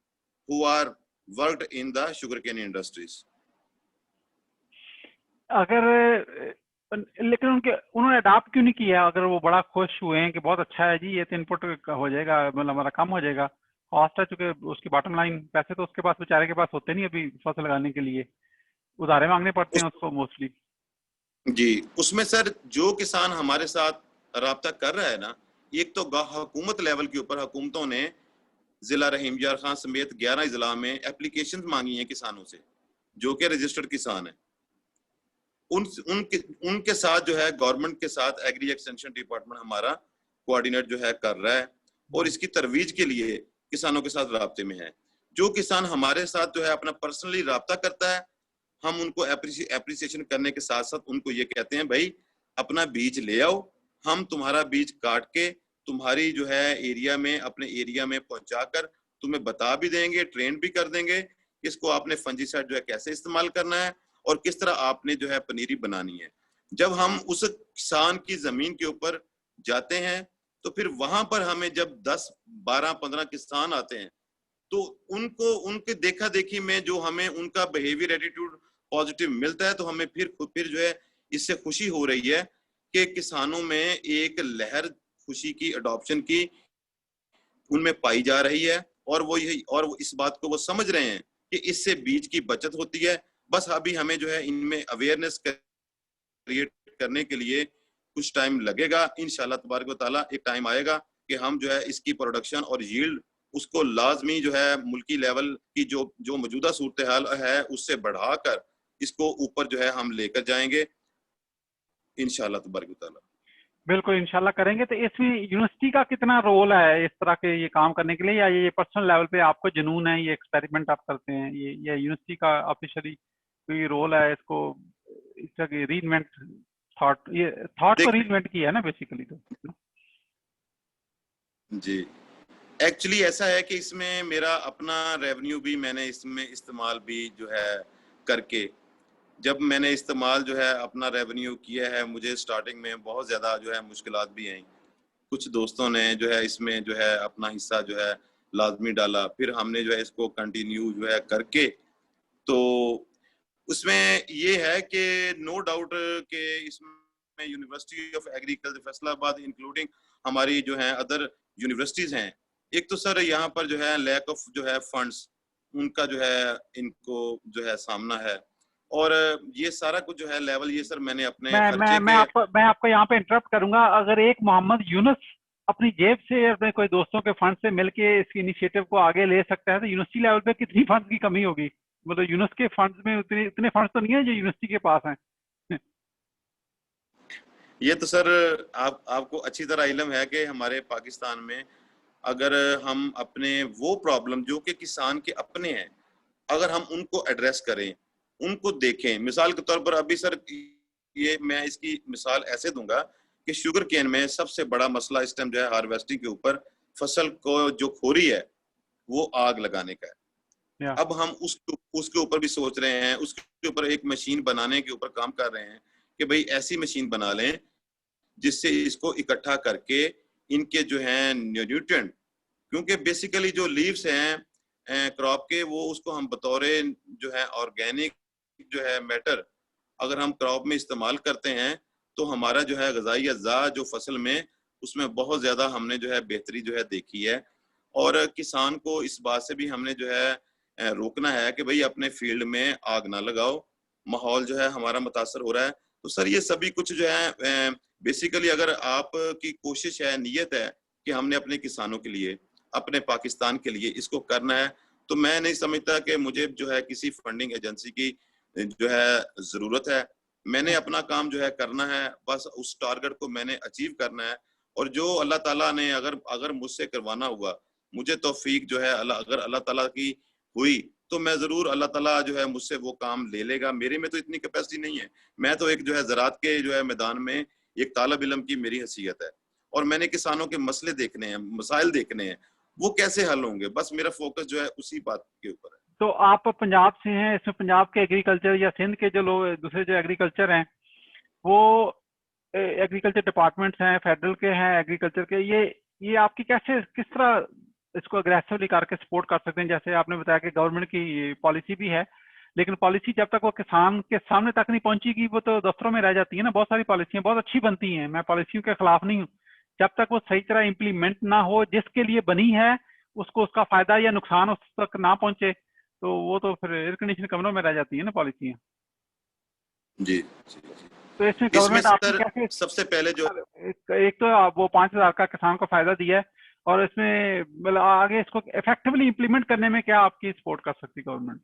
who are worked in the sugarcane industries. अगर लेकिन उन्होंने अडाप्ट क्यों नहीं किया? अगर वो बड़ा खुश हुए हैं कि बहुत अच्छा है जी, ये तो इनपुट हो जाएगा, मतलब हमारा कम हो जाएगा कॉस्ट है, चूंकि उसकी बॉटम लाइन पैसे तो उसके पास, बेचारे के पास होते नहीं अभी फसल लगाने के लिए, उधारे मांगने पड़ते हैं उसको मोस्टली। जी, उसमें सर जो किसान हमारे साथ राब्ता कर रहा है ना, एक तो हुकूमत लेवल के ऊपर हुकूमतों ने जिला रहीम यार खान समेत 11 जिला में एप्लीकेशन मांगी हैं किसानों से जो कि रजिस्टर्ड किसान है। उनके साथ जो है गवर्नमेंट के साथ एग्री एक्सटेंशन डिपार्टमेंट हमारा कोऑर्डिनेट जो है कर रहा है, और इसकी तरवीज के लिए किसानों के साथ राब्ते में है। जो किसान हमारे साथ जो है अपना पर्सनली राब्ता करता है, हम उनको एप्रिसिएशन करने के साथ साथ उनको ये कहते हैं भाई अपना बीज ले आओ, हम तुम्हारा बीज काट के तुम्हारी जो है एरिया में, अपने एरिया में पहुंचाकर तुम्हें बता भी देंगे, ट्रेन भी कर देंगे इसको आपने फंजीसाइड जो है कैसे इस्तेमाल करना है और किस तरह आपने जो है पनीरी बनानी है। जब हम उस किसान की जमीन के ऊपर जाते हैं तो फिर वहां पर हमें जब 10, 12, 15 किसान आते हैं तो उनके देखा देखी में जो हमें उनका बिहेवियर, एटीट्यूड पॉजिटिव मिलता है, तो हमें फिर जो है इससे खुशी हो रही है कि किसानों में एक लहर खुशी की, अडॉप्शन की उनमें पाई जा रही है, और वो इस बात को वो समझ रहे हैं कि इससे बीज की बचत होती है। बस अभी हमें जो है इनमें अवेयरनेस क्रिएट करने के लिए कुछ टाइम लगेगा। इंशाल्लाह तबारक व तआला एक टाइम आएगा कि हम जो है इसकी प्रोडक्शन और यील्ड उसको लाजमी जो है मुल्की लेवल की जो मौजूदा सूरत हाल है उससे बढ़ाकर इसको ऊपर जो है हम लेकर जाएंगे इंशाल्लाह तबारक व तआला। बिल्कुल इंशाल्लाह करेंगे। तो इसमें यूनिवर्सिटी का कितना रोल है इस तरह के ये काम करने के लिए, या ये पर्सनल लेवल पे आपको जुनून है, ये एक्सपेरिमेंट आप करते हैं, ये या यूनिवर्सिटी का ऑफिशियली कोई रोल है इसको इस तरह की रीइन्वेंट ये थॉट को रीइन्वेंट किया है ना बेसिकली? तो जी, एक्चुअली ऐसा है कि इसमें मेरा अपना रेवेन्यू भी मैंने इसमें इस्तेमाल भी जो है करके, जब मैंने इस्तेमाल जो है अपना रेवेन्यू किया है, मुझे स्टार्टिंग में बहुत ज़्यादा जो है मुश्किलात भी आई। कुछ दोस्तों ने जो है इसमें जो है अपना हिस्सा जो है लाजमी डाला, फिर हमने जो है इसको कंटिन्यू जो है करके, तो उसमें ये है कि नो डाउट कि इसमें university of agriculture Faisalabad including हमारी जो है अदर यूनिवर्सिटीज हैं। एक तो सर यहाँ पर जो है लैक ऑफ जो है फंड्स, उनका जो है इनको जो है सामना है, और ये सारा कुछ जो है लेवल ये सर मैंने अपने खर्चे के। मैं आपको यहाँ पे इंटरप्ट करूंगा। अगर एक मोहम्मद यूनुस अपनी जेब से, अपने कोई दोस्तों के फंड से मिलके इस इनिशिएटिव को आगे ले सकता है, तो यूनिवर्सिटी लेवल पे कितनी फंड्स की कमी होगी? मतलब यूनुस के फंड्स में इतने फंड्स तो नहीं है जो यूनिवर्सिटी के पास हैं। ये तो सर आपको अच्छी तरह इल्म है कि हमारे पाकिस्तान में अगर हम अपने वो प्रॉब्लम जो कि किसान के अपने हैं, अगर हम उनको एड्रेस करें, उनको देखें, मिसाल के तौर पर अभी सर ये मैं इसकी मिसाल ऐसे दूंगा कि शुगर केन में सबसे बड़ा मसला इस टाइम जो है हार्वेस्टिंग के ऊपर फसल को जो खोरी है वो आग लगाने का है। या अब हम उसके ऊपर भी सोच रहे हैं, उसके ऊपर एक मशीन बनाने के ऊपर काम कर रहे हैं कि भाई ऐसी मशीन बना लें जिससे इसको इकट्ठा करके इनके जो है न्यूट्रिएंट, क्योंकि बेसिकली जो लीव्स हैं क्रॉप के, वो उसको हम बतौरे जो है ऑर्गेनिक जो है मैटर अगर हम क्रॉप में इस्तेमाल करते हैं तो हमारा जो है ग़िज़ाई अज़्ज़ा जो फसल में उसमें बहुत ज़्यादा हमने जो है बेहतरी जो है देखी है। और किसान को इस बात से भी हमने जो है रोकना है कि भाई अपने फील्ड में आग ना लगाओ, माहौल जो है हमारा मुतासर हो रहा है। तो सर ये सभी कुछ जो है बेसिकली अगर आपकी कोशिश है, नियत है कि हमने अपने किसानों के लिए, अपने पाकिस्तान के लिए इसको करना है, तो मैं नहीं समझता कि मुझे जो है किसी फंडिंग एजेंसी की जो है ज़रूरत है। मैंने अपना काम जो है करना है, बस उस टारगेट को मैंने अचीव करना है। और जो अल्लाह ताला ने अगर अगर मुझसे करवाना हुआ, मुझे तौफीक जो है अगर अल्लाह ताला की हुई, तो मैं ज़रूर अल्लाह ताला जो है मुझसे वो काम ले लेगा। मेरे में तो इतनी कैपेसिटी नहीं है। मैं तो एक जो है ज़राअत के जो है मैदान में एक तालिब इल्म की मेरी हैसियत है और मैंने किसानों के मसले देखने हैं, मसाइल देखने हैं, वो कैसे हल होंगे, बस मेरा फोकस जो है उसी बात के ऊपर है। तो आप पंजाब से हैं, इसमें पंजाब के एग्रीकल्चर या सिंध के जो लोग दूसरे जो एग्रीकल्चर हैं, वो एग्रीकल्चर डिपार्टमेंट्स हैं, फेडरल के हैं एग्रीकल्चर के, ये आपकी कैसे किस तरह इसको अग्रेसिवली करके सपोर्ट कर सकते हैं? जैसे आपने बताया कि गवर्नमेंट की पॉलिसी भी है, लेकिन पॉलिसी जब तक वो किसान के सामने तक नहीं पहुंचेगी वो तो दफ्तरों में रह जाती है ना। बहुत सारी पॉलिसियां बहुत अच्छी बनती हैं, मैं पॉलिसियों के खिलाफ नहीं हूँ, जब तक वो सही तरह इम्प्लीमेंट ना हो, जिसके लिए बनी है उसको उसका फायदा या नुकसान उस तक ना पहुंचे, तो वो तो फिर एयर कंडीशन कमरों में रह जाती है ना पॉलिसियां। जी, जी, जी। तो इसमें इसमें गवर्नमेंट आपकी सर कैसे, सबसे पहले जो एक तो वो 5,000 का किसान को फायदा दिया है, और इसमें मतलब आगे इसको इफेक्टिवली इंप्लीमेंट करने में क्या आपकी सपोर्ट कर सकती है गवर्नमेंट?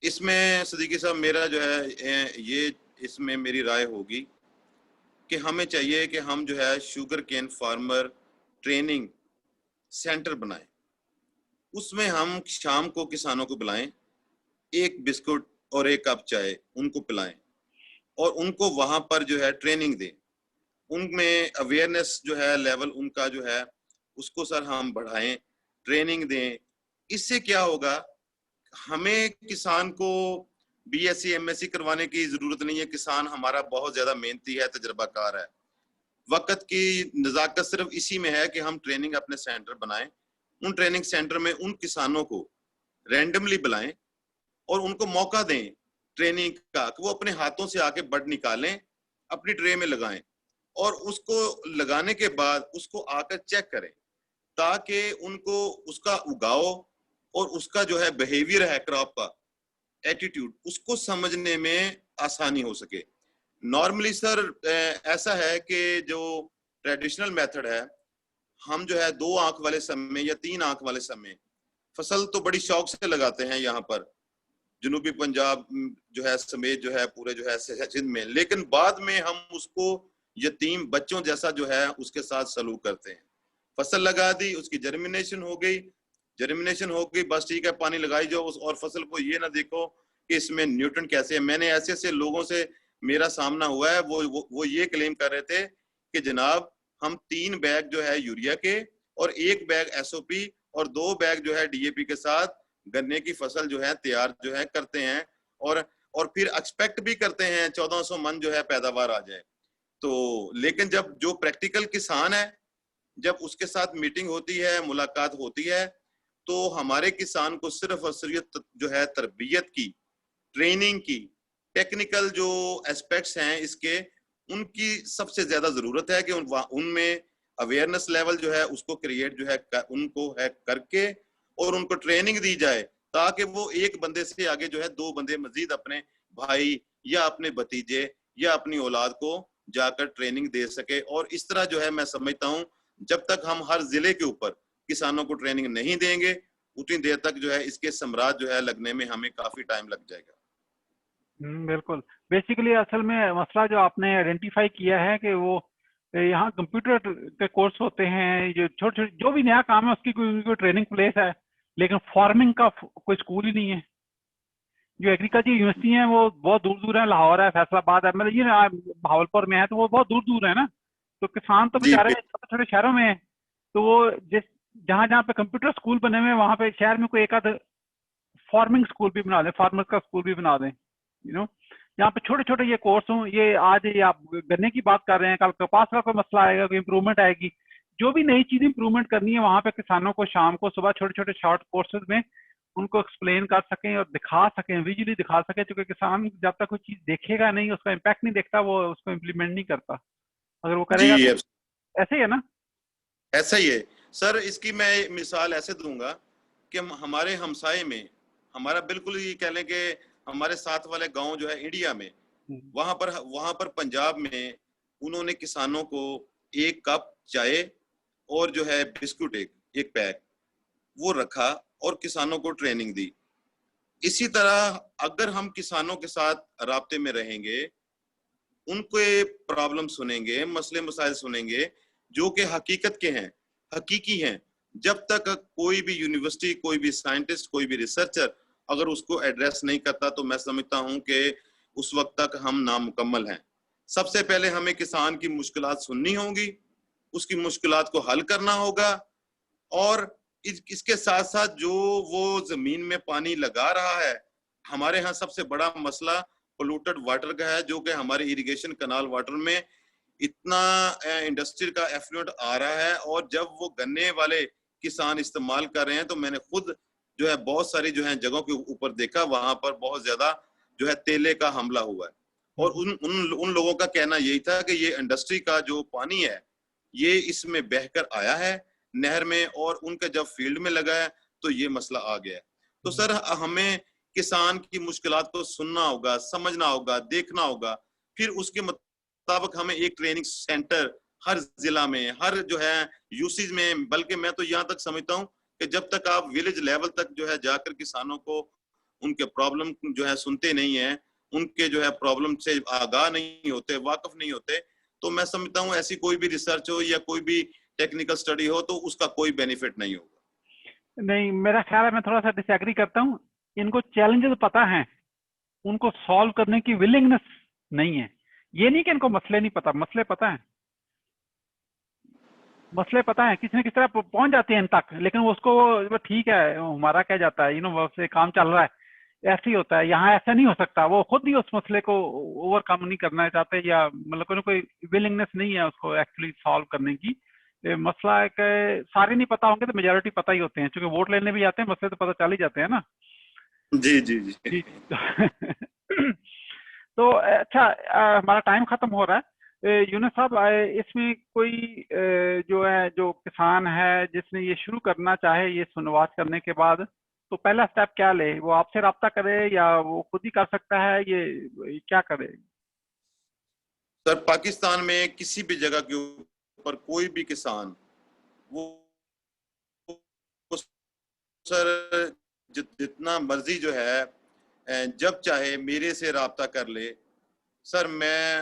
इसमें सदीकी साहब मेरा जो है ये इसमें मेरी राय होगी कि हमें चाहिए कि हम जो है sugarcane farmer training centre बनाएं। उसमें हम शाम को किसानों को बुलाएं, एक बिस्कुट और एक कप चाय उनको पिलाएं और उनको वहां पर जो है ट्रेनिंग दें। उनमें अवेयरनेस जो है लेवल उनका जो है उसको सर हम बढ़ाएं, ट्रेनिंग दें। इससे क्या होगा, हमें किसान को बीएससी एमएससी करवाने की जरूरत नहीं है। किसान हमारा बहुत ज्यादा मेहनती है, तजर्बाकार है। वक्त की नजाकत सिर्फ इसी में है कि हम ट्रेनिंग अपने सेंटर बनाएं, उन ट्रेनिंग सेंटर में उन किसानों को रैंडमली बुलाएं और उनको मौका दें ट्रेनिंग का कि वो अपने हाथों से आके बड निकालें, अपनी ट्रे में लगाएं और उसको लगाने के बाद उसको आकर चेक करें, ताकि उनको उसका उगाव और उसका जो है बिहेवियर है क्रॉप का, एटीट्यूड, उसको समझने में आसानी हो सके। नॉर्मली सर ऐसा है कि जो ट्रेडिशनल मेथड है, हम जो है 2 आंख वाले समय या 3 आंख वाले समय फसल तो बड़ी शौक से लगाते हैं यहाँ पर जनूबी पंजाब जो है समेत जो है पूरे जो है सिंध में, लेकिन बाद में हम उसको यतीम बच्चों जैसा जो है उसके साथ सलूक करते हैं। फसल लगा दी, उसकी जर्मिनेशन हो गई, जर्मिनेशन हो गई, बस ठीक है, पानी लगाई जाओ और फसल को ये ना देखो कि इसमें न्यूट्रन कैसे है। मैंने ऐसे ऐसे लोगों से मेरा सामना हुआ है, वो ये क्लेम कर रहे थे कि जनाब हम 3 बैग जो है यूरिया के और 1 बैग एसओपी और 2 बैग जो है डीएपी के साथ गन्ने की फसल जो है तैयार जो है करते हैं और फिर एक्सपेक्ट भी करते हैं 1400 मन जो है पैदावार आ जाए। तो लेकिन जब जो प्रैक्टिकल किसान है, जब उसके साथ मीटिंग होती है, मुलाकात होती है, तो हमारे किसान को सिर्फ और सिर्फ जो है तरबियत की, ट्रेनिंग की, टेक्निकल जो एस्पेक्ट्स हैं इसके, उनकी सबसे ज्यादा जरूरत है कि उनमें अवेयरनेस लेवल जो है उसको क्रिएट जो है उनको है करके और उनको ट्रेनिंग दी जाए, ताकि वो एक बंदे से आगे जो है 2 बंदे मजीद अपने भाई या अपने भतीजे या अपनी औलाद को जाकर ट्रेनिंग दे सके। और इस तरह जो है मैं समझता हूँ जब तक हम हर जिले के ऊपर किसानों को ट्रेनिंग नहीं देंगे, उतनी देर तक जो है इसके सम्राट जो है लगने में हमें काफी टाइम लग जाएगा। बिल्कुल। बेसिकली असल में मसला जो आपने आइडेंटिफाई किया है कि वो यहाँ कंप्यूटर के कोर्स होते हैं, जो छोटे छोटे जो भी नया काम है उसकी कोई ट्रेनिंग प्लेस है, लेकिन फार्मिंग का कोई स्कूल ही नहीं है। जो एग्रीकल्चर यूनिवर्सिटी है वो बहुत दूर दूर है, लाहौर है, फैसलाबाद है, मतलब ये भावलपुर में है, तो वो बहुत दूर दूर है ना। तो किसान तो जी बेचारे छोटे छोटे शहरों में है, तो वो जिस जहाँ जहाँ पे कंप्यूटर स्कूल बने हुए हैं वहाँ पे शहर में कोई एक आध फार्मिंग स्कूल भी बना दें, फार्मर का स्कूल भी बना दें, यहाँ पे छोटे छोटे ये कोर्स हों। ये आज ये आप गन्ने की बात कर रहे हैं, कल कपास का कोई मसला आएगा, कोई इंप्रूवमेंट आएगी, जो भी नई चीज इंप्रूवमेंट करनी है वहां पे किसानों को शाम को सुबह छोटे छोटे शॉर्ट कोर्सेज में उनको एक्सप्लेन कर सकें और दिखा सकें, विजुअली दिखा सकें, क्योंकि किसान जब तक कोई चीज देखेगा नहीं, उसका इम्पैक्ट नहीं देखता, वो उसको इम्प्लीमेंट नहीं करता। अगर वो जी, करेगा तो ऐसे ही है ना। ऐसा ही है सर। इसकी मैं मिसाल ऐसे दूंगा कि हमारे हमसाए में, हमारा बिल्कुल ये कह लें कि हमारे साथ वाले गांव जो है इंडिया में, वहां पर पंजाब में उन्होंने किसानों को 1 कप चाय और जो है बिस्कुट एक पैक वो रखा और किसानों को ट्रेनिंग दी। इसी तरह अगर हम किसानों के साथ राब्ते में रहेंगे, उनके प्रॉब्लम सुनेंगे, मसले मसाइल सुनेंगे जो कि हकीकत के हैं, हकीकी हैं, जब तक कोई भी यूनिवर्सिटी, कोई भी साइंटिस्ट, कोई भी रिसर्चर अगर उसको एड्रेस नहीं करता, तो मैं समझता हूं कि उस वक्त तक हम नामुकम्मल हैं। सबसे पहले हमें किसान की मुश्किलात सुननी होंगी, उसकी मुश्किलात को हल करना होगा, और इसके साथ साथ जो वो जमीन में पानी लगा रहा है, हमारे यहाँ सबसे बड़ा मसला पोल्यूटेड वाटर का है, जो कि हमारे इरिगेशन कनाल वाटर में इतना इंडस्ट्री का एफ्लुएंट आ रहा है, और जब वो गन्ने वाले किसान इस्तेमाल कर रहे हैं, तो मैंने खुद जो है बहुत सारी जो है जगहों के ऊपर देखा, वहां पर बहुत ज्यादा जो है तेले का हमला हुआ है। और उन लोगों का कहना यही था कि ये इंडस्ट्री का जो पानी है ये इसमें बहकर आया है नहर में, और उनका जब फील्ड में लगा है तो ये मसला आ गया है। तो सर हमें किसान की मुश्किलात को सुनना होगा, समझना होगा, देखना होगा, फिर उसके मुताबिक हमें एक ट्रेनिंग सेंटर हर जिला में, हर जो है यूसीज में, बल्कि मैं तो यहाँ तक समझता हूँ कि जब तक आप विलेज लेवल तक जो है जाकर किसानों को उनके प्रॉब्लम जो है सुनते नहीं है, उनके जो है प्रॉब्लम से आगाह नहीं होते, वाकिफ नहीं होते, तो मैं समझता हूँ ऐसी कोई भी रिसर्च हो या कोई भी टेक्निकल स्टडी हो तो उसका कोई बेनिफिट नहीं होगा। नहीं, मेरा ख्याल है, मैं थोड़ा सा डिसएग्री करता हूँ। इनको चैलेंजेस पता है, उनको सॉल्व करने की विलिंगनेस नहीं है। ये नहीं कि इनको मसले नहीं पता, मसले पता है, मसले पता है, किसी न किसी तरह पहुंच जाते हैं इन तक, लेकिन उसको वो ठीक है, हमारा क्या जाता है, वो से काम चल रहा है, ऐसे ही होता है। यहाँ ऐसा नहीं हो सकता, वो खुद ही उस मसले को ओवरकम नहीं करना चाहते, या मतलब कोई विलिंगनेस नहीं है उसको एक्चुअली सॉल्व करने की। मसला है कि सारे नहीं पता होंगे तो मेजोरिटी पता ही होते हैं, क्योंकि वोट लेने भी जाते हैं, मसले तो पता चल ही जाते हैं ना। जी जी जी जी। तो अच्छा, हमारा टाइम खत्म हो रहा है। यूनुस साहब, इसमें कोई जो है, जो किसान है जिसने ये शुरू करना चाहे ये सुनवात करने के बाद, तो पहला स्टेप क्या ले? वो आपसे रब्ता करे या वो खुद ही कर सकता है, ये क्या करे? सर, पाकिस्तान में किसी भी जगह के ऊपर कोई भी किसान वो सर जितना मर्जी जो है जब चाहे मेरे से राब्ता कर ले। सर मैं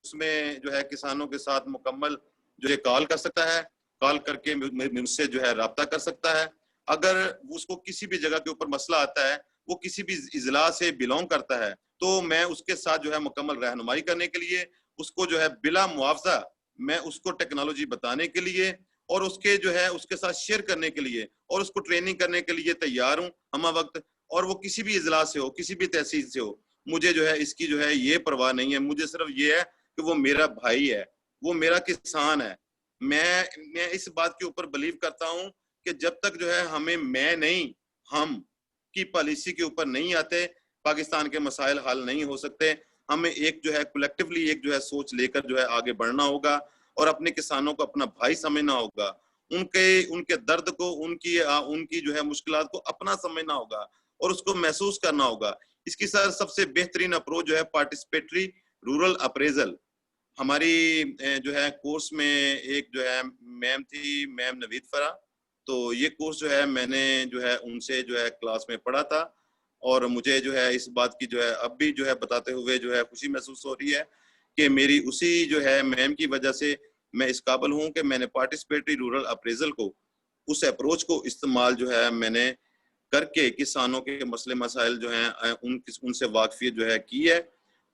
उसमें जो है किसानों के साथ मुकम्मल जो है कॉल कर सकता है, कॉल करके मुझसे जो है राब्ता कर सकता है। अगर उसको किसी भी जगह के ऊपर मसला आता है, वो किसी भी इजला से बिलोंग करता है, तो मैं उसके साथ जो है मुकम्मल रहनुमाई करने के लिए, उसको जो है बिला मुआवजा मैं उसको टेक्नोलॉजी बताने के लिए और उसके जो है उसके साथ शेयर करने के लिए और उसको ट्रेनिंग करने के लिए तैयार हूँ हम वक्त। और वो किसी भी इजला से हो, किसी भी तहसील से हो, मुझे जो है इसकी जो है ये परवाह नहीं है। मुझे सिर्फ ये है कि वो मेरा भाई है, वो मेरा किसान है। मैं इस बात के ऊपर बिलीव करता हूँ कि जब तक जो है हमें मैं नहीं हम की पॉलिसी के ऊपर नहीं आते, पाकिस्तान के मसाइल हल नहीं हो सकते। हमें एक जो है कलेक्टिवली एक जो है सोच लेकर जो है आगे बढ़ना होगा और अपने किसानों को अपना भाई समझना होगा, उनके उनके दर्द को, उनकी जो है मुश्किलात को अपना समझना होगा और उसको महसूस करना होगा। इसकी सर सबसे बेहतरीन अप्रोच जो है पार्टिसिपेटरी रूरल अप्रेजल। हमारी जो है कोर्स में एक जो है मैम थी, मैम नवीद फरा, तो ये कोर्स जो है मैंने जो है उनसे जो है क्लास में पढ़ा था और मुझे जो है इस बात की जो है अब भी जो है बताते हुए जो है खुशी महसूस हो रही है कि मेरी उसी जो है मैम की वजह से मैं इस काबिल हूँ कि मैंने पार्टिसिपेटरी रूरल अप्रेजल को, उस अप्रोच को इस्तेमाल जो है मैंने करके किसानों के मसले मसाइल जो हैं उनसे वाकफियत जो है की है।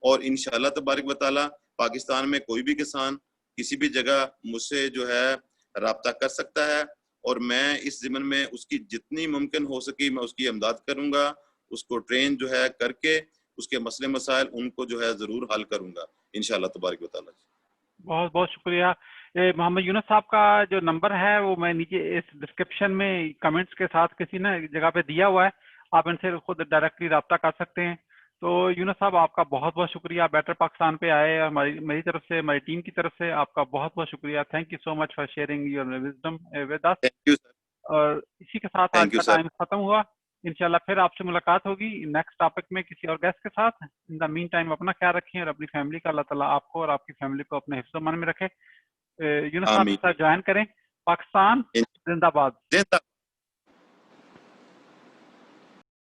और इंशाल्लाह तबारक व तआला पाकिस्तान में कोई भी किसान किसी भी जगह मुझसे जो है राब्ता कर सकता है, और मैं इस ज़िम्न में उसकी जितनी मुमकिन हो सकी मैं उसकी इमदाद करूंगा, उसको ट्रेन जो है करके उसके मसले मसाइल उनको जो है ज़रूर हल करूंगा इंशाल्लाह तबारक व तआला। बहुत बहुत शुक्रिया। मोहम्मद यूनुस साहब का जो नंबर है वो मैं नीचे इस डिस्क्रिप्शन में कमेंट्स के साथ किसी ना जगह पे दिया हुआ है, आप इनसे खुद डायरेक्टली रब्ता कर सकते हैं। तो यूनुस साहब आपका बहुत बहुत शुक्रिया, बेटर पाकिस्तान पे आए, हमारी मेरी तरफ से, हमारी टीम की तरफ से आपका बहुत बहुत शुक्रिया। Thank you so much for sharing your wisdom with us. Thank you sir. और इसी के साथ आज थैंक यू का सर। टाइम खत्म हुआ। इंशाल्लाह फिर आपसे मुलाकात होगी नेक्स्ट टॉपिक में किसी और गेस्ट के साथ। इन द मीन टाइम अपना ख्याल रखें और अपनी फैमिली का, अल्लाह ताला आपको और आपकी फैमिली को अपने हिफ्ज़-ओ-मान में रखे। यूनुस साहब आमीन। के साथ ज्वाइन करें। पाकिस्तान जिंदाबाद। जिंदा